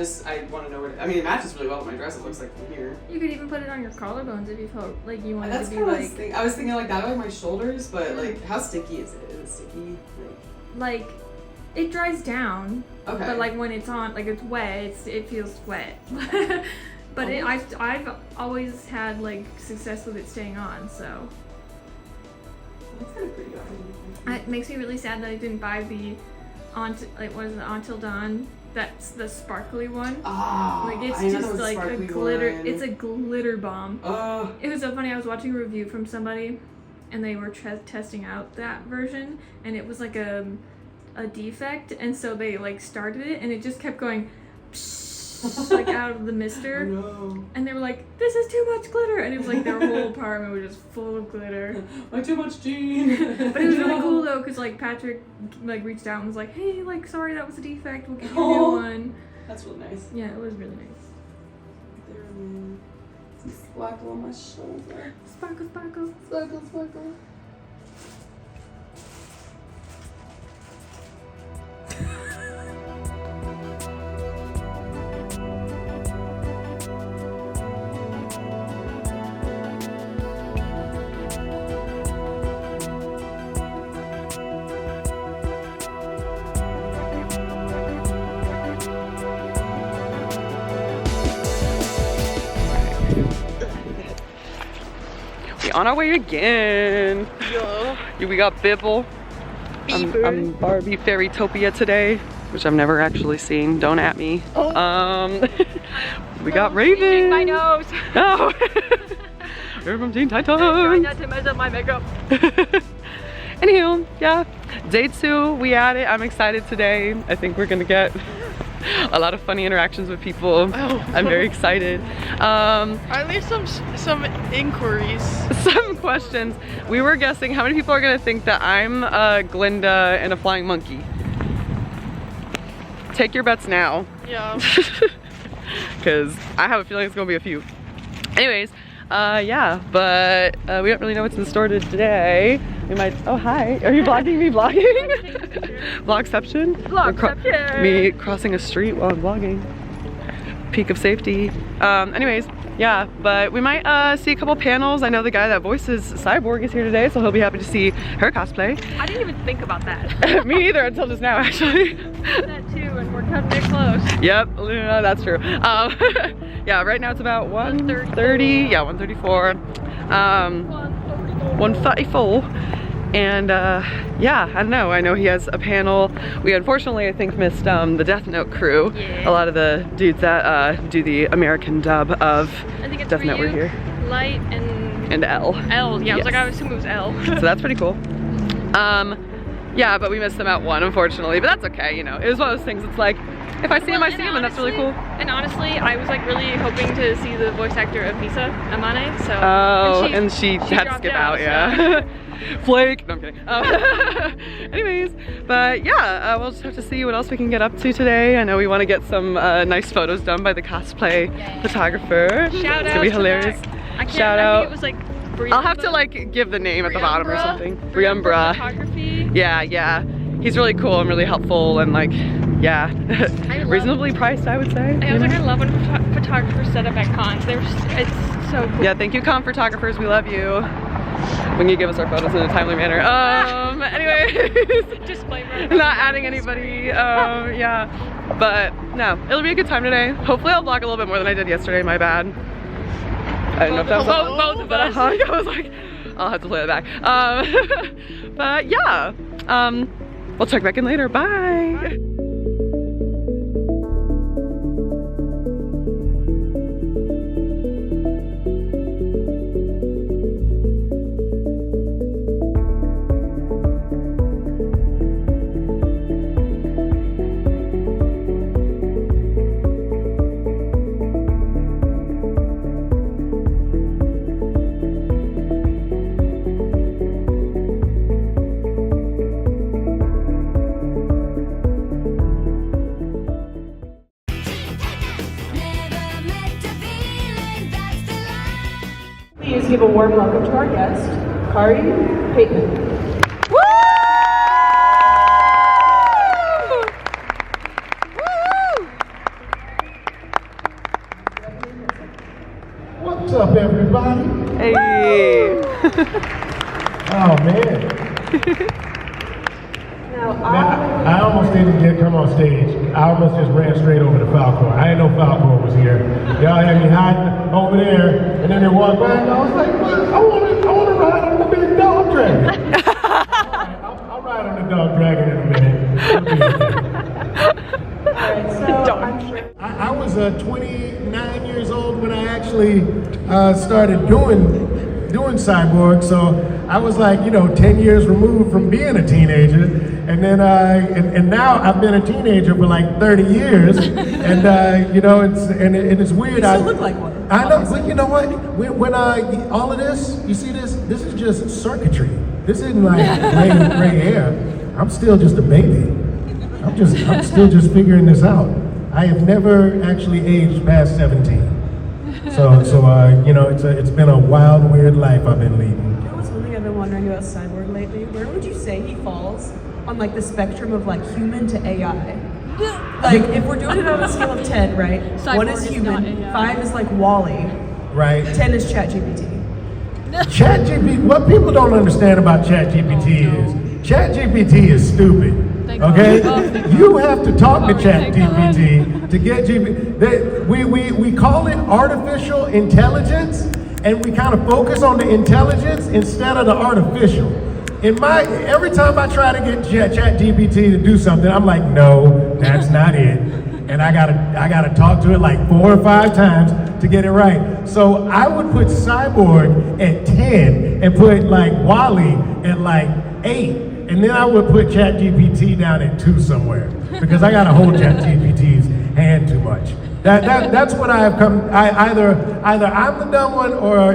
want to know where. I mean, it matches really well with my dress. It looks like from here. You could even put it on your collarbones if you felt like you wanted That's to be kind of like. I was thinking like that on my shoulders, but like how sticky is it? Is it sticky? Like, it dries down. Okay. But like when it's on, like it's wet, it feels wet. But I've always had like success with it staying on, so. That's kind of pretty. It makes me really sad that I didn't buy the Until Dawn. That's the sparkly one. Oh, like it's just like a glitter. One. It's a glitter bomb. It was so funny. I was watching a review from somebody, and they were testing out that version, and it was like a defect, and so they like started it, and it just kept going. Like out of the mister, and they were like, "This is too much glitter," and it was like their whole apartment was just full of glitter. Like too much Jean. But it was really cool though, cause like Patrick like reached out and was like, "Hey, like sorry that was a defect. We'll get you a new one." That's really nice. Yeah, it was really nice. There, some sparkle on my shoulder. Sparkle, sparkle, sparkle, sparkle. On our way again. Yeah. We got Bibble. I'm Barbie Fairytopia today, which I've never actually seen. Don't at me. We got Raven. My nose. No. We're from Teen Titans. I'm trying not to mess up my makeup. Anywho, yeah. Day 2, we at it. I'm excited today. I think we're gonna get a lot of funny interactions with people. I'm very excited. At least some inquiries. Some questions. We were guessing how many people are gonna think that I'm Glinda and a flying monkey. Take your bets now. Yeah. Because I have a feeling it's gonna be a few. Anyways, yeah, but we don't really know what's in store today. We might. Oh hi, are you vlogging me vlogging? Vlogception? Vlogception. Me crossing a street while I'm vlogging. Peak of safety. Anyways, yeah, but we might see a couple panels. I know the guy that voices Cyborg is here today, so he'll be happy to see her cosplay. I didn't even think about that. Me either until just now, actually. That too, and we're cutting it close. Yep, that's true. Yeah, right now it's about 1:30. Yeah, 1:34. 1:34. And yeah, I don't know. I know he has a panel. We unfortunately, I think, missed the Death Note crew. Yeah. A lot of the dudes that do the American dub of Death Note were here. light and L. L. Yeah, I was like, Yes. I would assume it was L. So that's pretty cool. Yeah, but we missed them at 1, unfortunately, but that's okay, you know. It was one of those things, it's like, if I see him, I see him, and that's really cool. And honestly, I was like really hoping to see the voice actor of Misa Amane, so. Oh, and she had to skip out, yeah. So. Flake, no, I'm kidding. Anyways, but yeah, we'll just have to see what else we can get up to today. I know we want to get some nice photos done by the cosplay photographer. Shout it's out gonna be to hilarious. I Shout I out. think it was like I'll have to like give the name at the bottom or something. Briumbra photography. Yeah. He's really cool and really helpful and like, yeah, reasonably priced, I would say. I was like, I love when photographers set up at cons. It's so cool. Yeah, thank you, con photographers. We love you. When you give us our photos in a timely manner. Anyways, disclaimer. Not adding anybody. Yeah, but no, it'll be a good time today. Hopefully, I'll vlog a little bit more than I did yesterday. My bad. I didn't know if that was both of us. I was like, I'll have to play that back. But yeah, we'll check back in later. Bye. Please give a warm welcome to our guest, Kari Payton. What's up, everybody? Hey. Oh, man. Now, I almost didn't come on stage. I almost just ran straight over to Falcor. I didn't know Falcor was here. Y'all had me hiding over there, and then they walked by, and I was like, what? I want to ride on the big dog dragon. I'll ride on the dog dragon in a minute. I was 29 years old when I actually started doing Cyborg, so I was like, 10 years removed from being a teenager, and then and now I've been a teenager for like 30 years, and it's weird. You still look like one. I know, but you know what? When all of this, you see this is just circuitry. This isn't like gray hair. I'm still just a baby. I'm still just figuring this out. I have never actually aged past 17. So it's been a wild, weird life I've been leading. You know what's something I've been wondering about Cyborg lately? Where would you say he falls on like the spectrum of like human to AI? Like if we're doing it on a scale of 10, right? Cyborg 1 is human, 5 is like Wall-E, Right. 10 is ChatGPT. ChatGPT, what people don't understand about ChatGPT is ChatGPT is stupid. Okay? You have to talk to ChatGPT to get GPT. We call it artificial intelligence, and we kind of focus on the intelligence instead of the artificial. Every time I try to get ChatGPT to do something, I'm like, no, that's not it. And I gotta talk to it like 4 or 5 times to get it right. So I would put Cyborg at 10 and put like Wall-E at like 8. And then I would put ChatGPT down at 2 somewhere because I gotta hold ChatGPT's hand too much. That's what I have come. Either I'm the dumb one or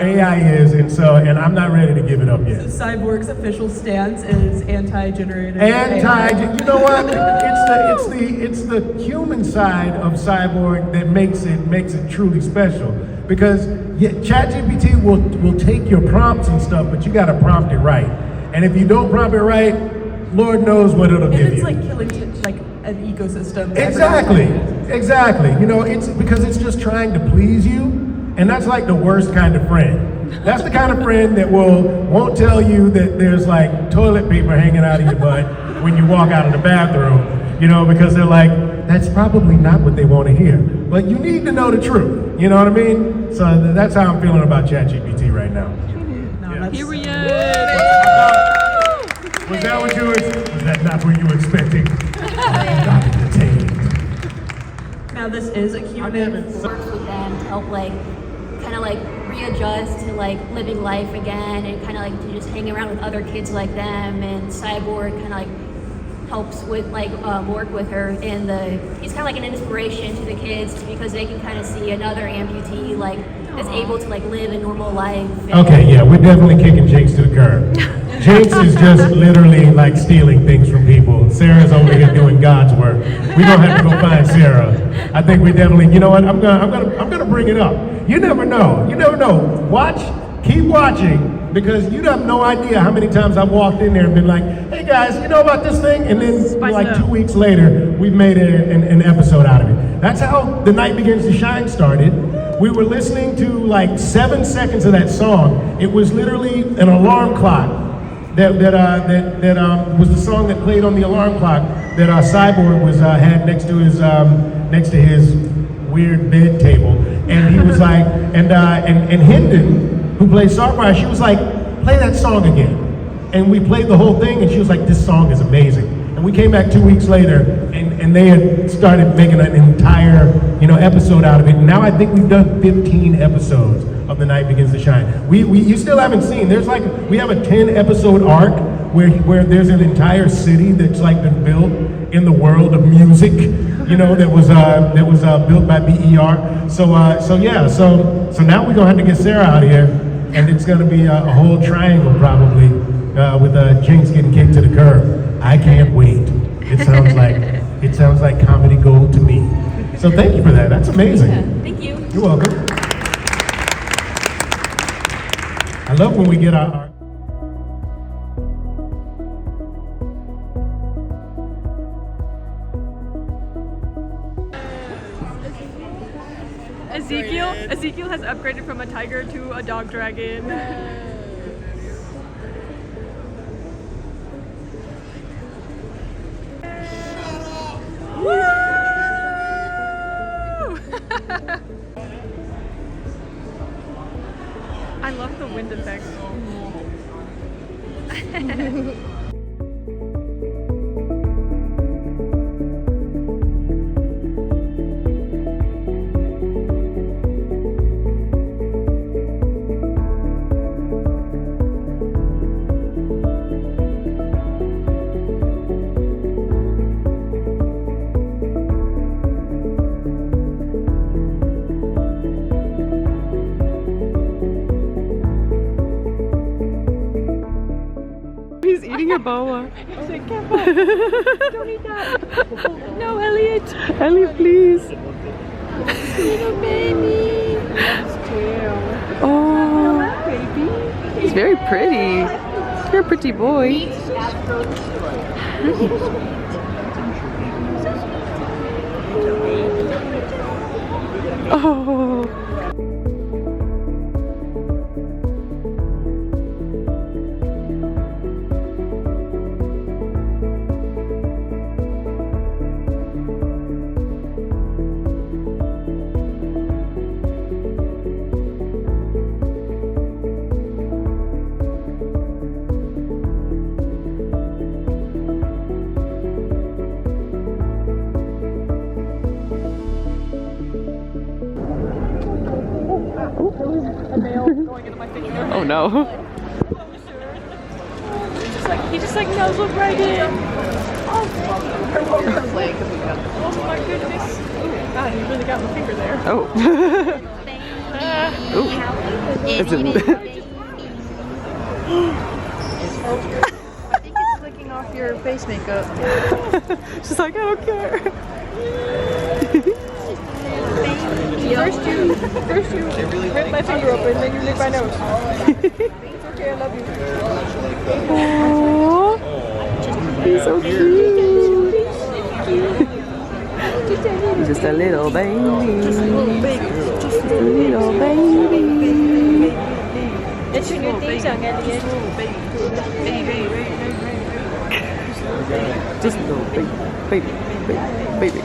AI is, and I'm not ready to give it up yet. So Cyborg's official stance is anti-generative. You know what? It's the human side of Cyborg that makes it truly special. Because ChatGPT will take your prompts and stuff, but you got to prompt it right. And if you don't prompt it right, Lord knows what it'll give you. It's like killing like an ecosystem. Exactly. It's because it's just trying to please you, and that's like the worst kind of friend. That's the kind of friend that won't tell you that there's like toilet paper hanging out of your butt when you walk out of the bathroom, because they're like, that's probably not what they want to hear. But you need to know the truth, you know what I mean? So that's how I'm feeling about ChatGPT right now. Period. Was that not what you were expecting? Not entertained. Now this is a Q&A. Works with them to help like kind of like readjust to like living life again and kind of like to just hang around with other kids like them. And Cyborg kind of like helps with like work with her, and he's kind of like an inspiration to the kids because they can kind of see another amputee like that's able to like live a normal life. Okay, yeah, we're definitely kicking Jinx to the curb. Jinx is just literally like stealing things from people. Sarah's over here doing God's work. We don't have to go find Sarah. I think we definitely, you know what? I'm gonna bring it up. You never know. You never know. Watch, keep watching. Because you have no idea how many times I've walked in there and been like, hey guys, you know about this thing? And then like 2 weeks later, we've made an episode out of it. That's how The Night Begins to Shine started. We were listening to like 7 seconds of that song. It was literally an alarm clock that was the song that played on the alarm clock that Cyborg had next to his weird bed table. And he was like, and Hendon, who plays Starfire, she was like, play that song again. And we played the whole thing, and she was like, this song is amazing. And we came back 2 weeks later, and they had started making an entire, episode out of it. And now I think we've done 15 episodes of The Night Begins to Shine. You still haven't seen, we have a 10-episode arc where there's an entire city that's like been built in the world of music, that was built by BER. So now we're gonna have to get Sarah out of here, and it's gonna be a whole triangle probably with Jinx getting kicked to the curb. I can't wait. It sounds like comedy gold to me. So thank you for that. That's amazing. Yeah, thank you. You're welcome. I love when we get our Ezekiel has upgraded from a tiger to a dog dragon. Woo! I love the wind effects. He's eating a boa. He's like, careful. Don't eat that. No, Elliot. Elliot, please. Little baby. Oh, baby. he's very pretty. You're a pretty boy. Oh. Oh no. He just like nuzzled right in. Oh my goodness. God, you really got my finger there. Oh. Oh. It's in. I think it's flicking off your face makeup. She's like, I don't care. First you rip my finger open, then you lick my nose. It's okay, I love you. Aww. He's so cute. Just a little baby. Just a little baby. Just a little baby. It's your new theme song, Elliot. Just a little baby. Baby.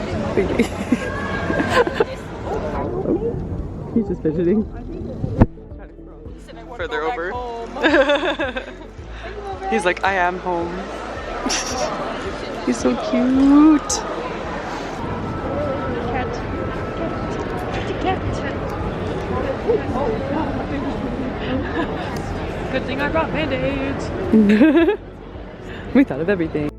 He's just fidgeting. Further over. He's like, I am home. He's so cute. Cat. Good thing I brought band-aids. We thought of everything.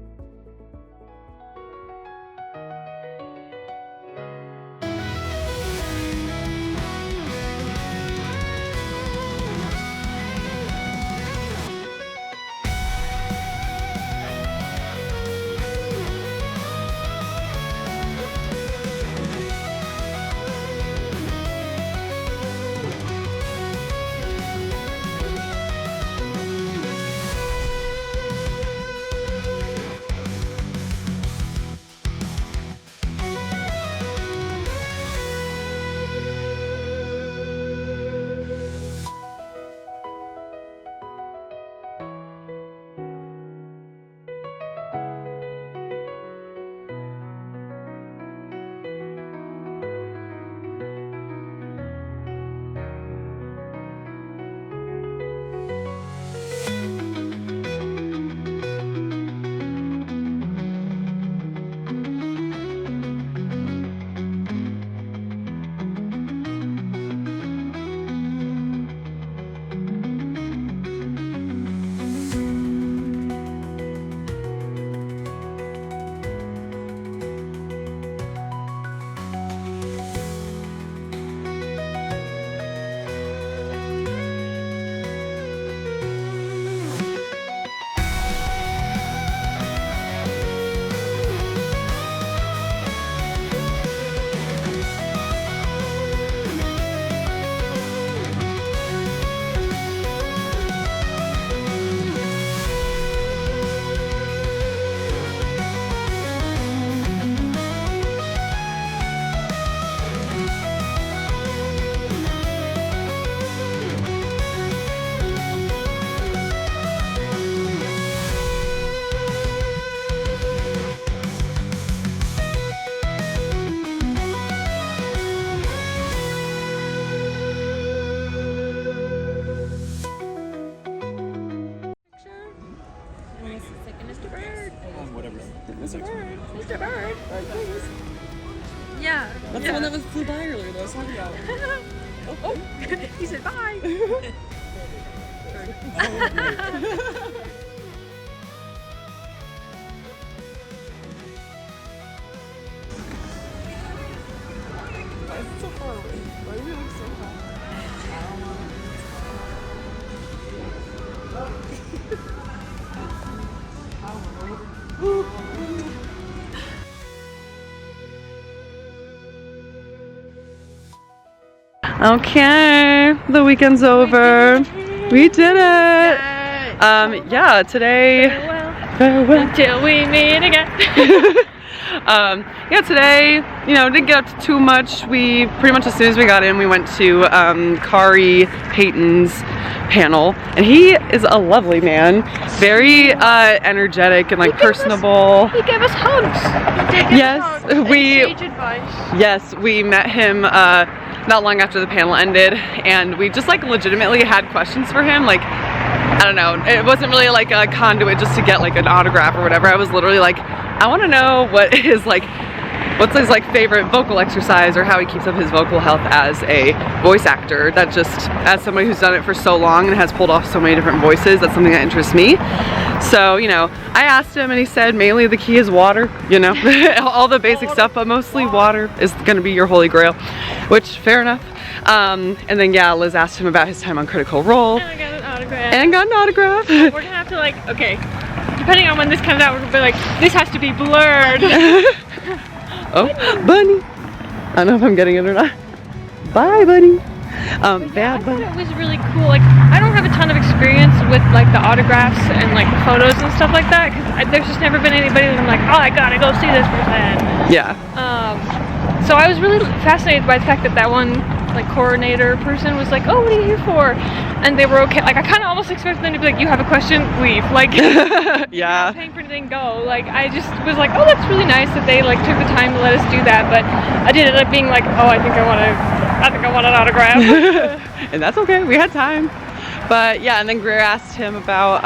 Mr. Bird, please. Yeah. That's the one that was flew by earlier that I was talking about. Oh, he said bye. Why is it so far away? Why do we look so high? Okay, the weekend's over. We did it. Yeah, today. Farewell. Until we meet again. Yeah, today, you know, didn't get up to too much. We pretty much as soon as we got in, we went to Kari Payton's panel, and he is a lovely man, very energetic and like personable. He gave us hugs. Yes, we met him not long after the panel ended, and we just like legitimately had questions for him. Like, I don't know, it wasn't really like a conduit just to get like an autograph or whatever. I was literally like, I want to know what's his like favorite vocal exercise, or how he keeps up his vocal health as a voice actor. That just, as somebody who's done it for so long and has pulled off so many different voices, that's something that interests me. So, you know, I asked him and he said mainly the key is water, you know, all the basic stuff, but mostly water is going to be your holy grail, which fair enough. And then yeah, Liz asked him about his time on Critical Role. And I got an autograph. And got an autograph. We're gonna have to like, okay, depending on when this comes out, we're gonna be like, this has to be blurred. Oh, Bunny. I don't know if I'm getting it or not. Bye, Bunny. Bad Bunny. It was really cool. Like, I don't have a ton of experience with like the autographs and like photos and stuff like that, because there's just never been anybody that I'm like, oh, I gotta go see this person. Yeah. So I was really fascinated by the fact that that one like coordinator person was like, oh, what are you here for? And they were okay. Like, I kind of almost expected them to be like, you have a question, leave. Like, yeah. Not paying for anything, go. Like, I just was like, oh, that's really nice that they like took the time to let us do that. But I did end up being like, oh, I think I want an autograph. And that's okay. We had time. But yeah, and then Greer asked him about,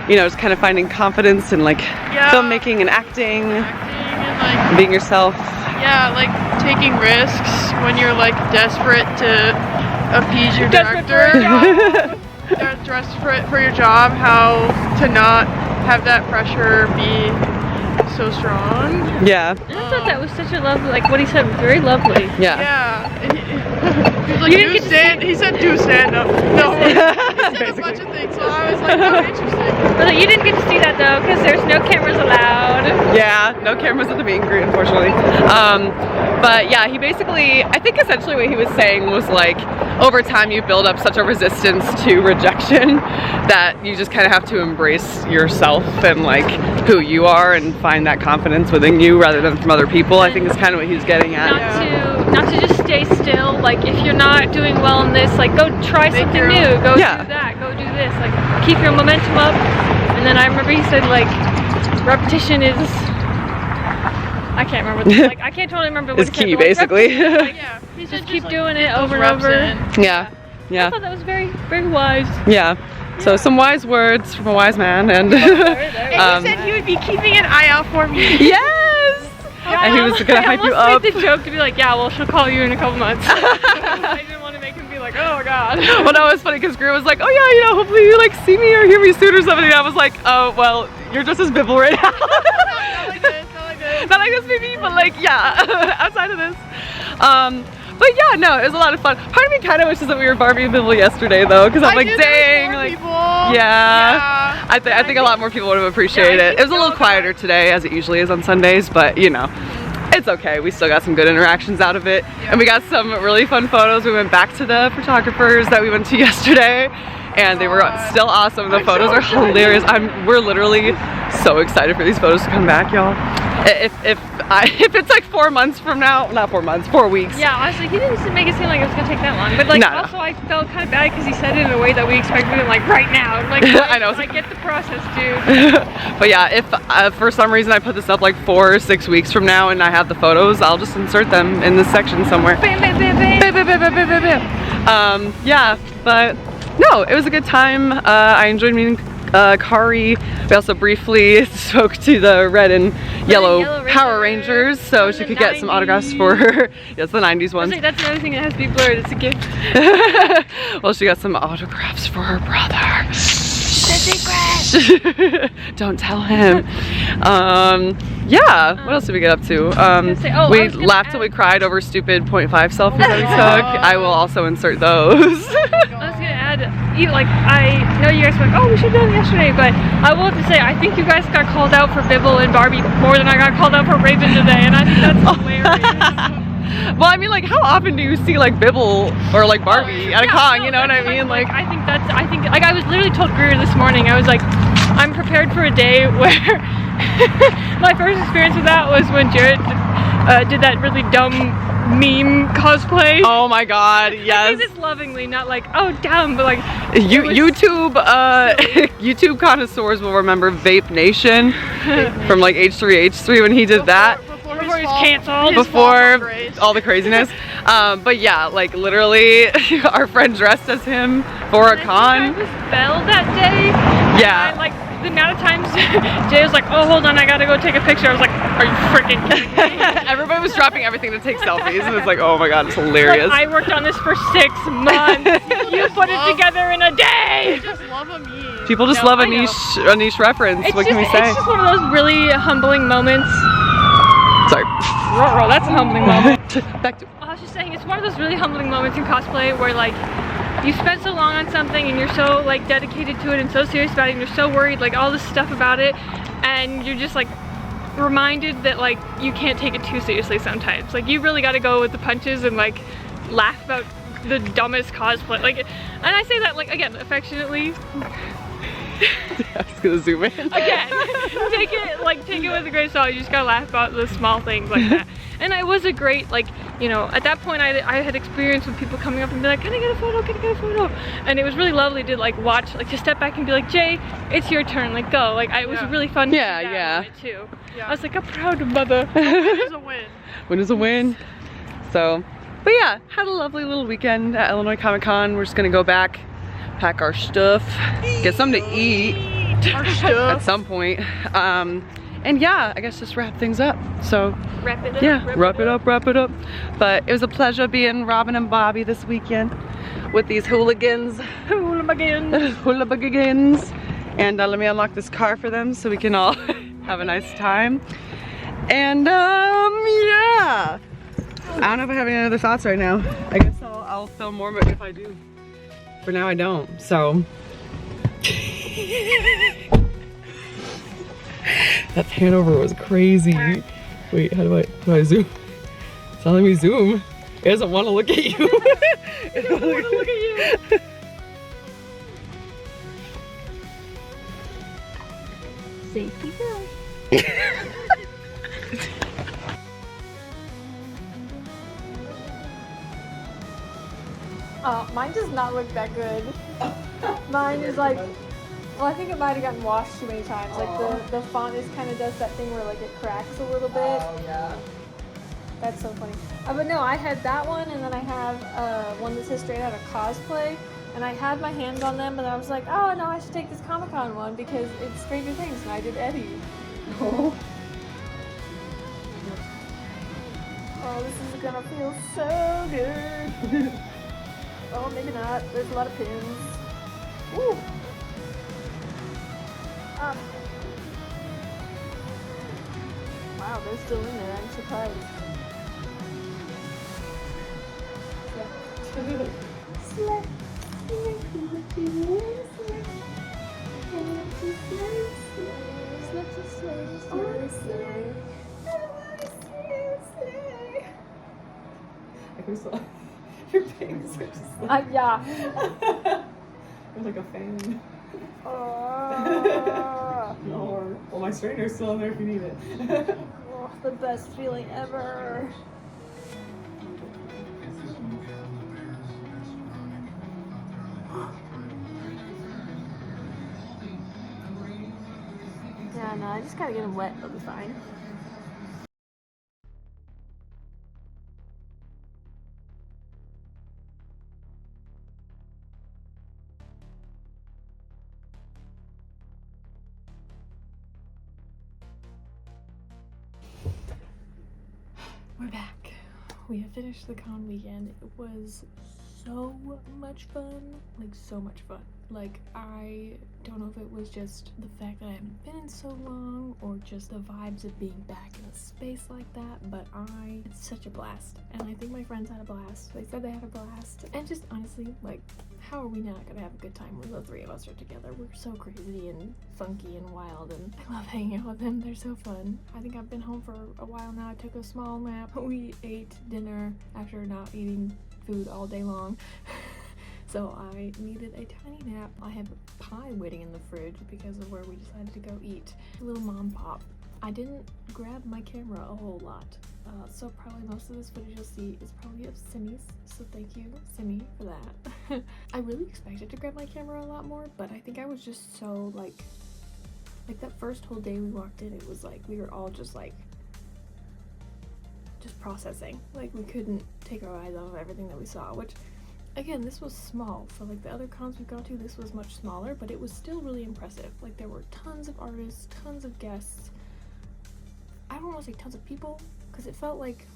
you know, just kind of finding confidence in like filmmaking and acting and like being yourself. Yeah, like taking risks when you're like desperate to appease your director. Dress for your job, how to not have that pressure be so strong. Yeah. I thought that was such a lovely, like what he said was very lovely. Yeah. Yeah. He's like, he said do stand up. No, he said a bunch of things, so I was like, oh, interesting. But you didn't get to see that though, because there's no cameras allowed. Yeah, no cameras at the meet and greet, unfortunately. But yeah, he basically, I think essentially what he was saying was like, over time you build up such a resistance to rejection that you just kind of have to embrace yourself and like who you are and find that confidence within you rather than from other people. I think is kind of what he was getting at. Not to just stay still. Like if you're not doing well in this, like go try something new. Go do that. Go do this. Like keep your momentum up. And then I remember he said like repetition is. I can't remember. Like I can't totally remember what it's key, basically. Like, just keep doing it over and over. Yeah. Yeah. I thought that was very, very wise. Yeah. So some wise words from a wise man, and And he said he would be keeping an eye out for me. Yes. And he was gonna hype you up. Made the joke to be like, yeah, well, she'll call you in a couple months. I didn't want to make him be like, oh god. Well, no, it was funny because Greer was like, oh yeah, you know, hopefully you like see me or hear me soon or something. And I was like, oh well, you're just as Bibble right now. Not like this. Not like this maybe, but like yeah, outside of this. But yeah, no, it was a lot of fun. Part of me kind of wishes that we were Barbie Bibble yesterday though, because I'm like, dang, like, yeah. I think a lot more people would have appreciated it. It was a little quieter today, as it usually is on Sundays, but you know, it's okay. We still got some good interactions out of it, and we got some really fun photos. We went back to the photographers that we went to yesterday, and they were still awesome. The photos are hilarious. We're literally so excited for these photos to come back, y'all. If it's like 4 months from now, not 4 months, 4 weeks. Yeah, honestly, he didn't make it seem like it was gonna take that long. But like, also I felt kind of bad because he said it in a way that we expected him like right now. Like, I know. I get the process, dude. But yeah, if for some reason I put this up like 4 or 6 weeks from now and I have the photos, I'll just insert them in this section somewhere. Bam, bam, bam, bam. Bam, bam, bam, bam, bam, bam. Yeah, but no, it was a good time. I enjoyed meeting Kari. We also briefly spoke to the red and yellow Power Rangers, so she could get some autographs for her. Yes, the 90s ones. That's another thing that has to be blurred. It's a gift. Well, she got some autographs for her brother. Secret. Don't tell him. Yeah, what else did we get up to? We laughed till we cried over stupid 0.5 selfies that we took. I will also insert those. I was gonna add, I know you guys were like, oh, we should have done it yesterday, but I will have to say, I think you guys got called out for Bibble and Barbie more than I got called out for Raven today, and I think that's hilarious. Well, I mean, like, how often do you see like Bibble or like Barbie at a con? You know what I mean? Like, I think like I was literally told Greer this morning. I was like, I'm prepared for a day where my first experience with that was when Jared did that really dumb meme cosplay. Oh my god, yes. I say this lovingly, not like, oh dumb, but like YouTube YouTube connoisseurs will remember Vape Nation from like H3H3 when he did that. Before he was canceled. Before all the craziness. But yeah, like literally our friend dressed as him for a con. I was Belle that day. Yeah. And like the amount of times Jay was like, oh hold on, I gotta go take a picture. I was like, are you freaking kidding me? Everybody was dropping everything to take selfies, and it's like, oh my god, it's hilarious. Like, I worked on this for 6 months. You put it together in a day. They just love a meme. People just love a niche reference. What can we say? It's just one of those really humbling moments. Sorry. Ruh-roh, that's a humbling moment. Back to. I was just saying, it's one of those really humbling moments in cosplay where like you spend so long on something and you're so like dedicated to it and so serious about it and you're so worried, like all this stuff about it, and you're just like reminded that like you can't take it too seriously sometimes. Like you really got to go with the punches and like laugh about the dumbest cosplay. Like, and I say that like again affectionately. I was gonna zoom in. Again, take it with a grain of salt. You just gotta laugh about the small things like that. And it was a great, like, you know, at that point I had experience with people coming up and be like, can I get a photo? Can I get a photo? And it was really lovely to like watch, like to step back and be like, Jay, it's your turn, like go. Like it was really fun. Yeah. Too. Yeah. I was like, a proud mother. Win is a win. Win is a win. So, but yeah, had a lovely little weekend at Illinois Comic Con. We're just gonna go back, pack our stuff, get something to eat at some point. And yeah, I guess just wrap things up. So wrap it up. Yeah, wrap it up. But it was a pleasure being Robin and Bobby this weekend. with these hooligans. Hooligans. And let me unlock this car for them so we can all have a nice time. And yeah. I don't know if I have any other thoughts right now. I guess I'll film more, but if I do. For now I don't, so. That pan over was crazy. Wait, how do I zoom? It's not letting me zoom. It doesn't want to look at you. It doesn't want to look at you. Safety first. Mine does not look that good. Mine is like, well, I think it might have gotten washed too many times. Like the font is kind of does that thing where like it cracks a little bit. Oh yeah. That's so funny. But no, I had that one, and then I have one that says straight out of cosplay. And I had my hands on them, but I was like, oh no, I should take this Comic-Con one because it's Stranger Things, and I did Eddie. Oh. Oh, this is gonna feel so good. Oh, maybe not. There's a lot of pins. Ooh. Wow, they're still in there. I'm surprised. Your bangs are just like, yeah. you're like a fan. Oh, Well, my straighter's still in there if you need it. the best feeling ever. Yeah, no, I just gotta get them wet, they'll be fine. We're back. We have finished the con weekend. It was so much fun. Like, so much fun. Like, I don't know if it was just the fact that I haven't been in so long or just the vibes of being back in a space like that, but it's such a blast. And I think my friends had a blast. They said they had a blast. And just honestly, like, how are we not gonna have a good time when the three of us are together? We're so crazy and funky and wild, and I love hanging out with them. They're so fun. I think I've been home for a while now. I took a small nap. We ate dinner after not eating food all day long. So I needed a tiny nap. I have pie waiting in the fridge because of where we decided to go eat. A little mom pop. I didn't grab my camera a whole lot. So probably most of this footage you'll see is probably of Simi's. So thank you, Simi, for that. I really expected to grab my camera a lot more, but I think I was just so like that first whole day we walked in, it was like we were all just processing. Like we couldn't take our eyes off of everything that we saw, which again, this was small. For like the other cons we've gone to, this was much smaller, but it was still really impressive. Like there were tons of artists, tons of guests. I don't want to say tons of people, because it felt like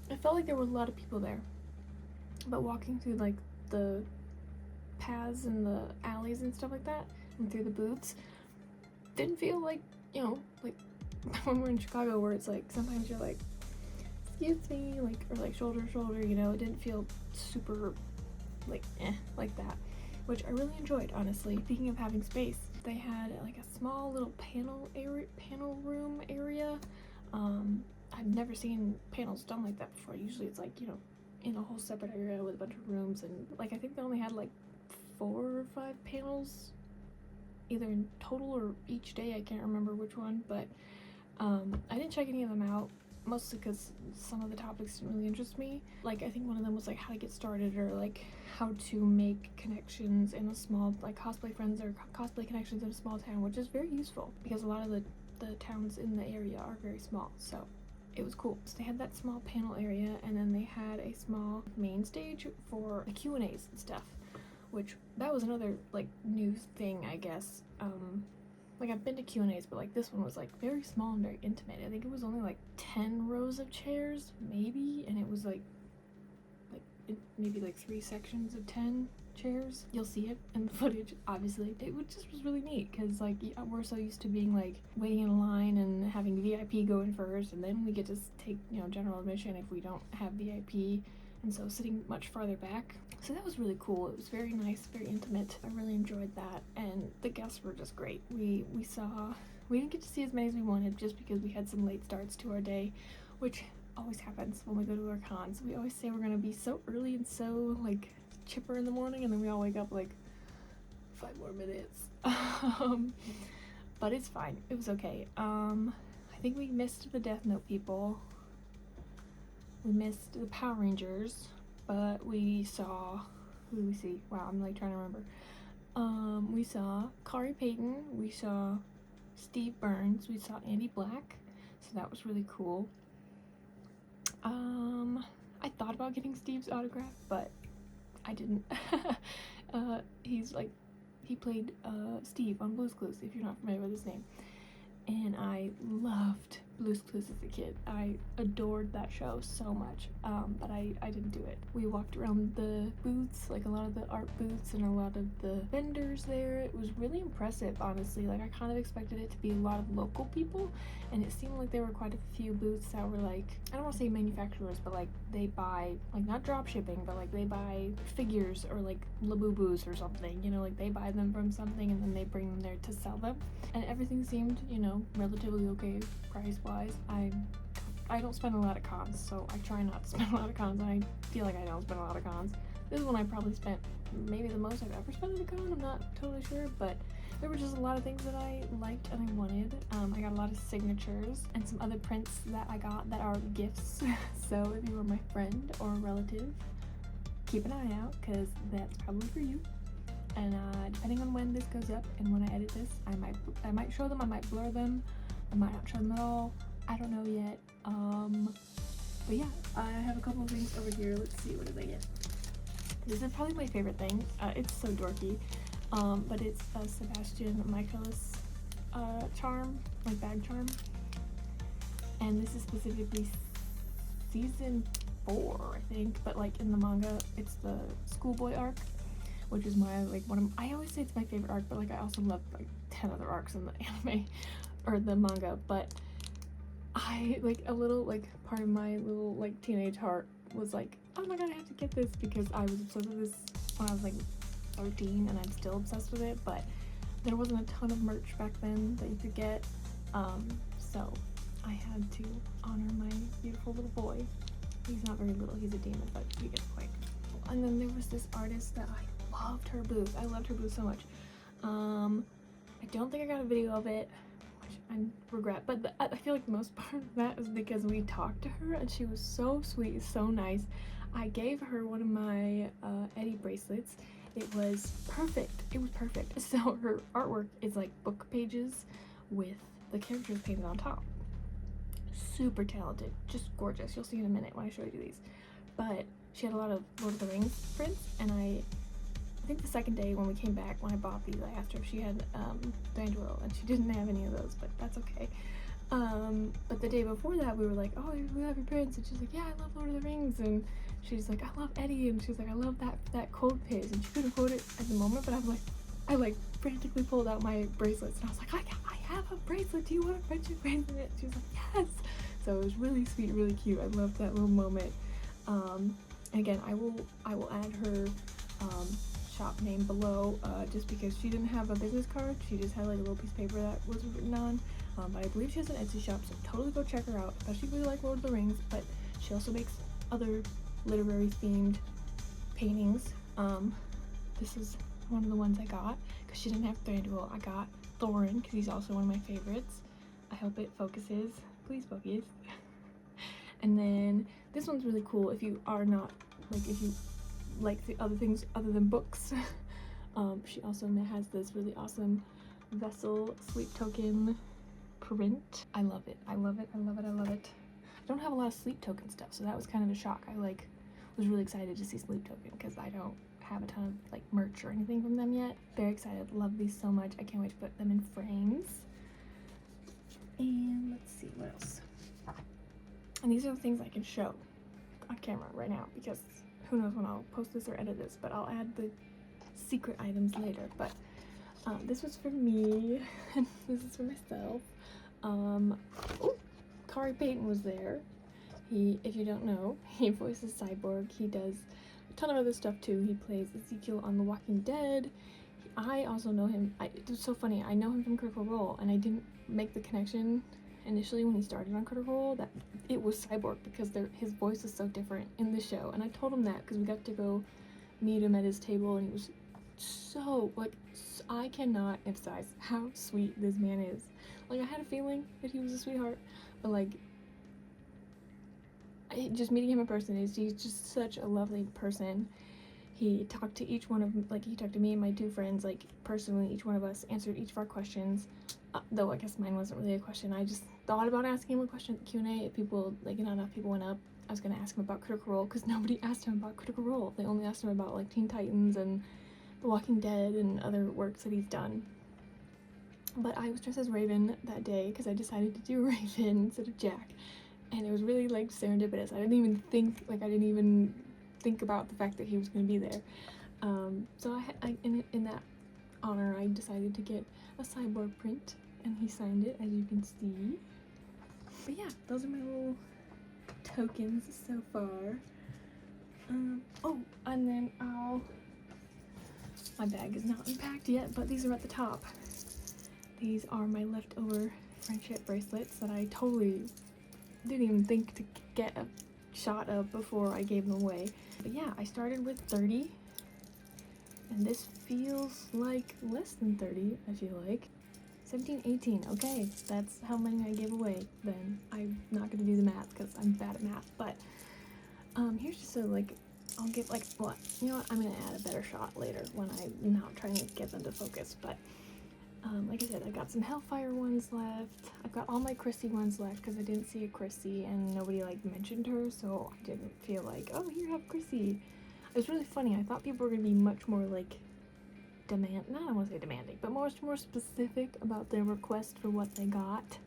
there were a lot of people there. But walking through like the paths and the alleys and stuff like that, and through the booths, didn't feel like, you know, like when we're in Chicago where it's like sometimes you're like, excuse me, like, or like shoulder to shoulder, you know. It didn't feel super like like that, which I really enjoyed, honestly. Speaking of having space, they had like a small little panel room area. I've never seen panels done like that before. Usually it's like, you know, in a whole separate area with a bunch of rooms, and like I think they only had like 4 or 5 panels either in total or each day. I can't remember which one, but I didn't check any of them out, mostly because some of the topics didn't really interest me. Like I think one of them was like how to get started, or like how to make connections in a small, like cosplay friends or cosplay connections in a small town, which is very useful because a lot of the towns in the area are very small. So it was cool. So they had that small panel area, and then they had a small main stage for the Q&As and stuff, which that was another like new thing, I guess. Like I've been to Q&As, but like this one was like very small and very intimate. I think it was only like 10 rows of chairs maybe, and it was like maybe like 3 sections of 10 chairs. You'll see it in the footage, obviously. It just was really neat because like we're so used to being like waiting in a line and having VIP go in first, and then we get to take, you know, general admission if we don't have VIP, and so sitting much farther back. So that was really cool. It was very nice, very intimate. I really enjoyed that, and the guests were just great. We didn't get to see as many as we wanted just because we had some late starts to our day, which always happens when we go to our cons. We always say we're gonna be so early and so like chipper in the morning, and then we all wake up like 5 more minutes. But it's fine. It was okay. I think we missed the Death Note people. We missed the Power Rangers, but we saw, who did we see? Wow, I'm like trying to remember. We saw Kari Payton, we saw Steve Burns, we saw Andy Black, so that was really cool. I thought about getting Steve's autograph, but I didn't. He played Steve on Blue's Clues, if you're not familiar with his name. And I loved Blue's Clues as a kid. I adored that show so much, but I didn't do it. We walked around the booths, like a lot of the art booths and a lot of the vendors there. It was really impressive, honestly. Like, I kind of expected it to be a lot of local people, and it seemed like there were quite a few booths that were like, I don't want to say manufacturers, but like they buy, like not drop shipping, but like they buy figures or like Labubus or something, you know, like they buy them from something and then they bring them there to sell them. And everything seemed, you know, relatively okay price-wise. I don't spend a lot of cons, so I try not to spend a lot of cons, and I feel like I don't spend a lot of cons. This is one I probably spent maybe the most I've ever spent at a con. I'm not totally sure, but there were just a lot of things that I liked and I wanted. I got a lot of signatures and some other prints that I got that are gifts. So if you were my friend or relative, keep an eye out, because that's probably for you. And depending on when this goes up and when I edit this, I might show them, I might blur them, I might not show them at all. I don't know yet. But yeah, I have a couple of things over here. Let's see, what did I get? This is probably my favorite thing. It's so dorky, but it's a Sebastian Michaelis charm, like bag charm. And this is specifically season 4, I think, but like in the manga, it's the schoolboy arc, which is my, like, I always say it's my favorite arc, but like I also love like 10 other arcs in the anime, or the manga, but I, like, a little, like, part of my little, like, teenage heart was like, oh my god, I have to get this, because I was obsessed with this when I was like 13, and I'm still obsessed with it, but there wasn't a ton of merch back then that you could get, so I had to honor my beautiful little boy. He's not very little, he's a demon, but you get the point. And then there was this artist that I loved her booth. I loved her booth so much. I don't think I got a video of it, which I regret, but I feel like the most part of that is because we talked to her and she was so sweet, so nice. I gave her one of my Eddie bracelets. It was perfect. It was perfect. So her artwork is like book pages with the characters painted on top. Super talented, just gorgeous. You'll see in a minute when I show you these. But she had a lot of Lord of the Rings prints, and I think the second day when we came back, when I bought these, I asked her if she had D'Angelo, and she didn't have any of those, but that's okay. But the day before that, we were like, oh, we love your prints, and she's like, yeah, I love Lord of the Rings, and she's like, I love Eddie, and she's like, I love that quote page, and she couldn't quote it at the moment, but I like frantically pulled out my bracelets, and I was like, I have a bracelet, do you want a friendship bracelet? She was like, yes! So it was really sweet, really cute. I loved that little moment. And again, I will add her shop name below, just because she didn't have a business card. She just had like a little piece of paper that was written on. But I believe she has an Etsy shop, so totally go check her out, especially if you like Lord of the Rings. But she also makes other literary themed paintings. This is one of the ones I got because she didn't have Thranduil. I got Thorin because he's also one of my favorites. I hope it focuses. Please focus. And then this one's really cool if you are not, like, if you like the other things other than books. She also has this really awesome vessel sleep token print. I love it. I love it. I love it. I love it. I don't have a lot of sleep token stuff, so that was kind of a shock. I was really excited to see sleep token because I don't have a ton of like merch or anything from them yet. Very excited. Love these so much. I can't wait to put them in frames. And let's see what else. And these are the things I can show on camera right now because who knows when I'll post this or edit this, but I'll add the secret items later. But this was for me, and this is for myself. Kari Payton was there. He, if you don't know, he voices Cyborg. He does a ton of other stuff too. He plays Ezekiel on The Walking Dead. I also know him. It was so funny. I know him from Critical Role, and I didn't make the connection initially when he started on Critical Role that it was Cyborg because his voice is so different in the show. And I told him that because we got to go meet him at his table, and he was so like, I cannot emphasize how sweet this man is. Like, I had a feeling that he was a sweetheart, but like, just meeting him in person, he's just such a lovely person. He talked to each one of, like, he talked to me and my two friends, like, personally. Each one of us answered each of our questions, though I guess mine wasn't really a question. I just thought about asking him a question at the Q&A. If people, like, not enough people went up, I was gonna ask him about Critical Role, because nobody asked him about Critical Role. They only asked him about, like, Teen Titans and The Walking Dead and other works that he's done. But I was dressed as Raven that day because I decided to do Raven instead of Jack, and it was really, like, serendipitous. I didn't even think about the fact that he was going to be there. So in that honor, I decided to get a Cyborg print, and he signed it, as you can see. But yeah, those are my little tokens so far. Oh, and then my bag is not unpacked yet, but these are at the top. These are my leftover friendship bracelets that I totally didn't even think to get a shot of before I gave them away. But yeah, I started with 30, and this feels like less than 30, I feel like. 17, 18, okay, that's how many I gave away then. I'm not gonna do the math because I'm bad at math, but here's just a, like, I'll give, like, what, you know what, I'm gonna add a better shot later when I'm not trying to get them to focus. But like I said, I got some Hellfire ones left. I've got all my Chrissy ones left because I didn't see a Chrissy and nobody, like, mentioned her, so I didn't feel like, oh, here, have Chrissy. It was really funny. I thought people were gonna be much more, like, I don't want to say demanding, but more specific about their request for what they got.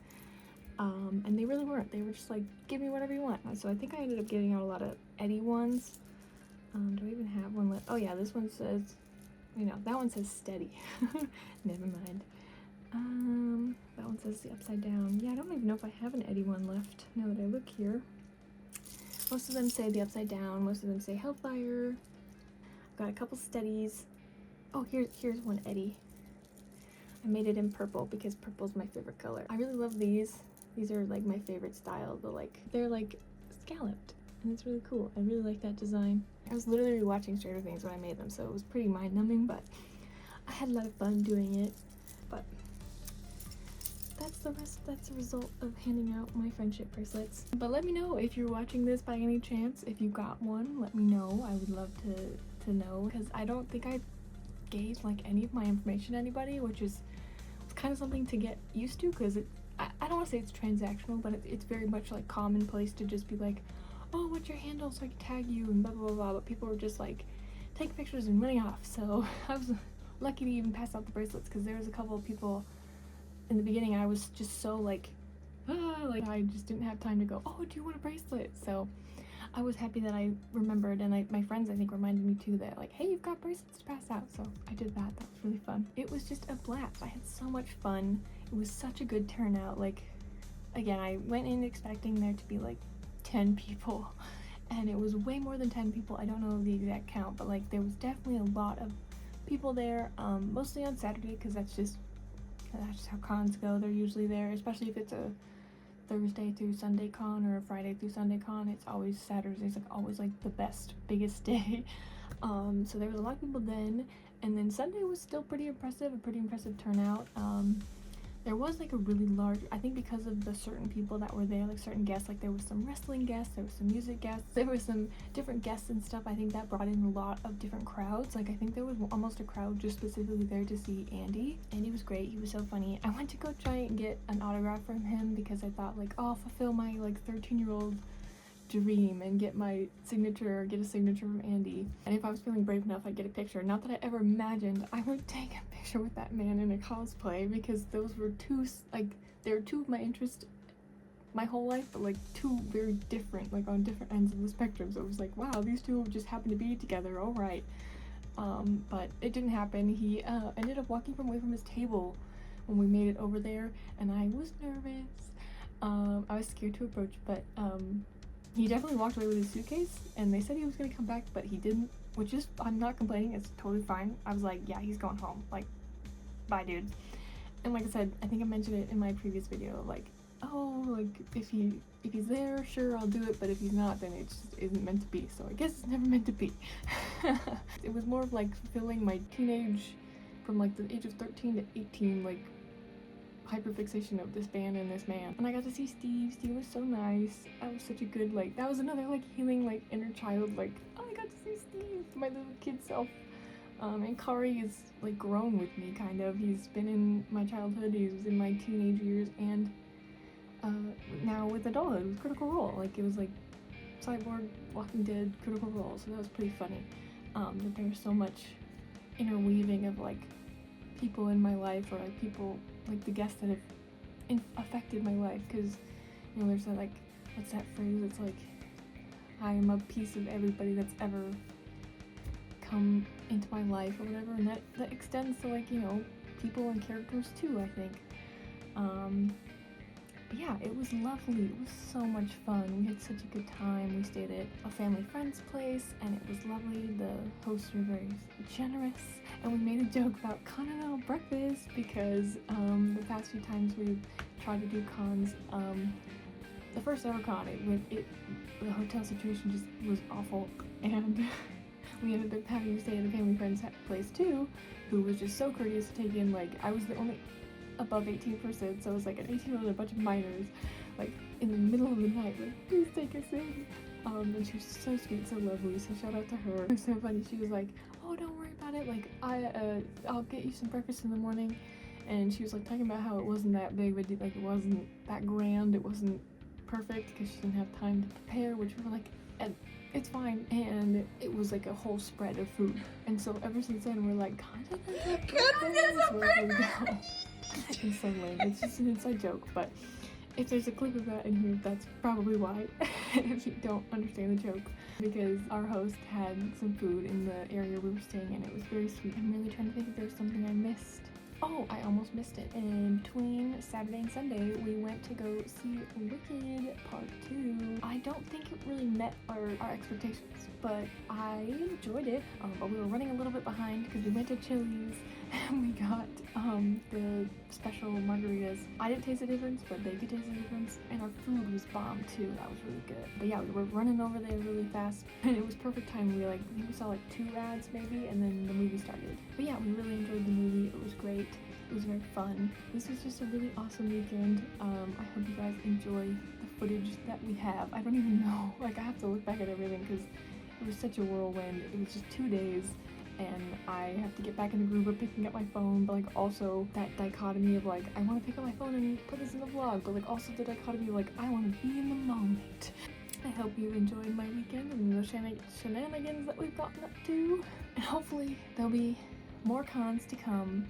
And they really weren't. They were just like, give me whatever you want. So I think I ended up getting out a lot of Eddie ones. Do I even have one left? Oh yeah, this one says, you know, that one says steady. Never mind. That one says the upside down. Yeah, I don't even know if I have an Eddie one left now that I look here. Most of them say the upside down. Most of them say Hellfire. I've got a couple steadies. Oh, here's one Eddie. I made it in purple because purple's my favorite color. I really love these. These are, like, my favorite style. They're like scalloped, and it's really cool. I really like that design. I was literally watching Stranger Things when I made them, so it was pretty mind-numbing, but I had a lot of fun doing it. But that's the result of handing out my friendship bracelets. But let me know if you're watching this by any chance. If you got one, let me know. I would love to know, because I don't think I gave, like, any of my information to anybody, which is kind of something to get used to, because I don't want to say it's transactional, but it's very much, like, commonplace to just be like, oh, what's your handle so I can tag you and blah blah blah, but people were just like taking pictures and running off. So I was lucky to even pass out the bracelets, because there was a couple of people in the beginning. I was just so like I just didn't have time to go, oh, do you want a bracelet? So I was happy that I remembered, and my friends, I think, reminded me too that, like, hey, you've got bracelets to pass out. So I did that. That was really fun. It was just a blast. I had so much fun. It was such a good turnout. Like, again, I went in expecting there to be like 10 people, and it was way more than 10 people. I don't know the exact count, but, like, there was definitely a lot of people there, mostly on Saturday, because that's just how cons go. They're usually there, especially if it's a Thursday through Sunday con or a Friday through Sunday con. It's always Saturdays, like, always, like, the best, biggest day. So there was a lot of people then, and then Sunday was still pretty impressive, a pretty impressive turnout. There was, like, a really large, I think because of the certain people that were there, like certain guests, like there was some wrestling guests, there was some music guests, there was some different guests and stuff. I think that brought in a lot of different crowds. Like, I think there was almost a crowd just specifically there to see Andy. Andy was great. He was so funny. I went to go try and get an autograph from him because I thought, like, oh, I'll fulfill my, like, 13-year-old dream and get my signature, get a signature from Andy. And if I was feeling brave enough, I'd get a picture. Not that I ever imagined I would take a picture with that man in a cosplay, because those were two, like, they were two of my interests my whole life, but like two very different, like on different ends of the spectrum. So it was like, wow, these two just happen to be together, all right. But it didn't happen. He ended up walking away from his table when we made it over there, and I was nervous. I was scared to approach, but he definitely walked away with his suitcase, and they said he was gonna come back, but he didn't, which is, I'm not complaining, it's totally fine. I was like, yeah, he's going home, like, bye dude. And like I said, I think I mentioned it in my previous video, like, oh, like, if he's there, sure, I'll do it, but if he's not, then it just isn't meant to be, so I guess it's never meant to be. It was more of like fulfilling my teenage, from like the age of 13 to 18, like, hyperfixation of this band and this man. And I got to see Steve. Steve was so nice. That was such a good, like, that was another, like, healing, like, inner child, like, oh, I got to see Steve, my little kid self. And Kari is, like, grown with me, kind of. He's been in my childhood, he was in my teenage years, and now with adulthood, with Critical Role. Like, it was, like, Cyborg, Walking Dead, Critical Role, so that was pretty funny. That there's so much interweaving of, like, people in my life, or, like, people, like, the guests that have affected my life, because, you know, there's that, like, what's that phrase? It's like, I am a piece of everybody that's ever come into my life, or whatever, and that extends to, like, you know, people and characters too, I think. But yeah, it was lovely. It was so much fun. We had such a good time. We stayed at a family friend's place, and it was lovely. The hosts were very generous, and we made a joke about continental breakfast because the past few times we've tried to do cons, the first ever con, the hotel situation just was awful, and we ended up having to stay at a family friend's place too, who was just so courteous to take in, like, I was the only above 18%, so it was like an 18-year-old and a bunch of minors, like, in the middle of the night, like, please take us in. And she was so sweet, so lovely, so shout out to her. It was so funny. She was like, oh, don't worry about it, like, I'll get you some breakfast in the morning. And she was like talking about how it wasn't that big, but like, it wasn't that grand, it wasn't perfect because she didn't have time to prepare, which we were like, and it's fine. And it was like a whole spread of food, and so ever since then we're like, it's so lame. It's just an inside joke, but if there's a clip of that in here, that's probably why. If you don't understand the joke, because our host had some food in the area we were staying in. It was very sweet. I'm really trying to think if there's something I missed. Oh, I almost missed it. In between Saturday and Sunday, we went to go see Wicked Part 2. I don't think it really met our expectations, but I enjoyed it. But we were running a little bit behind because we went to Chili's and we got the special margaritas. I didn't taste the difference, but they could taste the difference, and our food was bomb too. That was really good. But yeah, we were running over there really fast, and it was perfect time. We saw like 2 ads maybe, and then the movie started. But yeah, we really enjoyed the movie. It was great. It was very fun. This was just a really awesome weekend. I hope you guys enjoy the footage that we have. I don't even know. Like, I have to look back at everything because it was such a whirlwind. It was just 2 days. And I have to get back in the groove of picking up my phone, but like also that dichotomy of like, I want to pick up my phone and put this in the vlog, but like also the dichotomy of like, I want to be in the moment. I hope you enjoyed my weekend and the shenanigans that we've gotten up to, and hopefully there'll be more cons to come.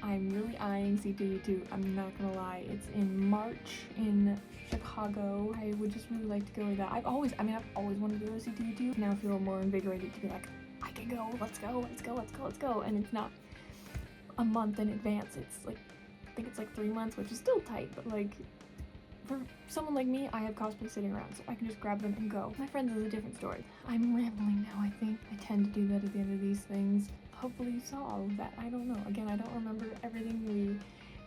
I'm really eyeing C2E2, I'm not gonna lie. It's in March in Chicago. I would just really like to go to that. I've always wanted to go to C2E2. Now I feel more invigorated to be like, I can go, let's go. And it's not a month in advance. It's like, I think it's like 3 months, which is still tight, but like, for someone like me, I have cosplay sitting around, so I can just grab them and go. My friends is a different story. I'm rambling now, I think. I tend to do that at the end of these things. Hopefully you saw all of that. I don't know. Again, I don't remember everything we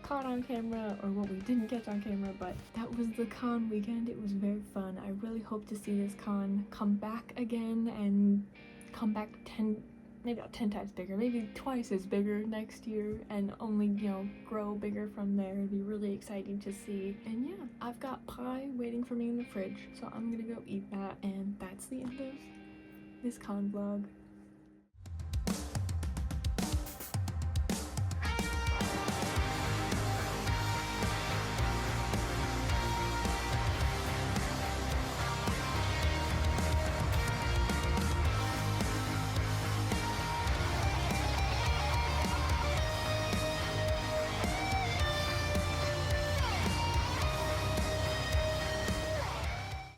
caught on camera or what we didn't catch on camera, but that was the con weekend. It was very fun. I really hope to see this con come back again and come back maybe not 10 times bigger, maybe twice as bigger next year, and only, you know, grow bigger from there. It'd be really exciting to see. And yeah, I've got pie waiting for me in the fridge, so I'm gonna go eat that, and that's the end of this con vlog.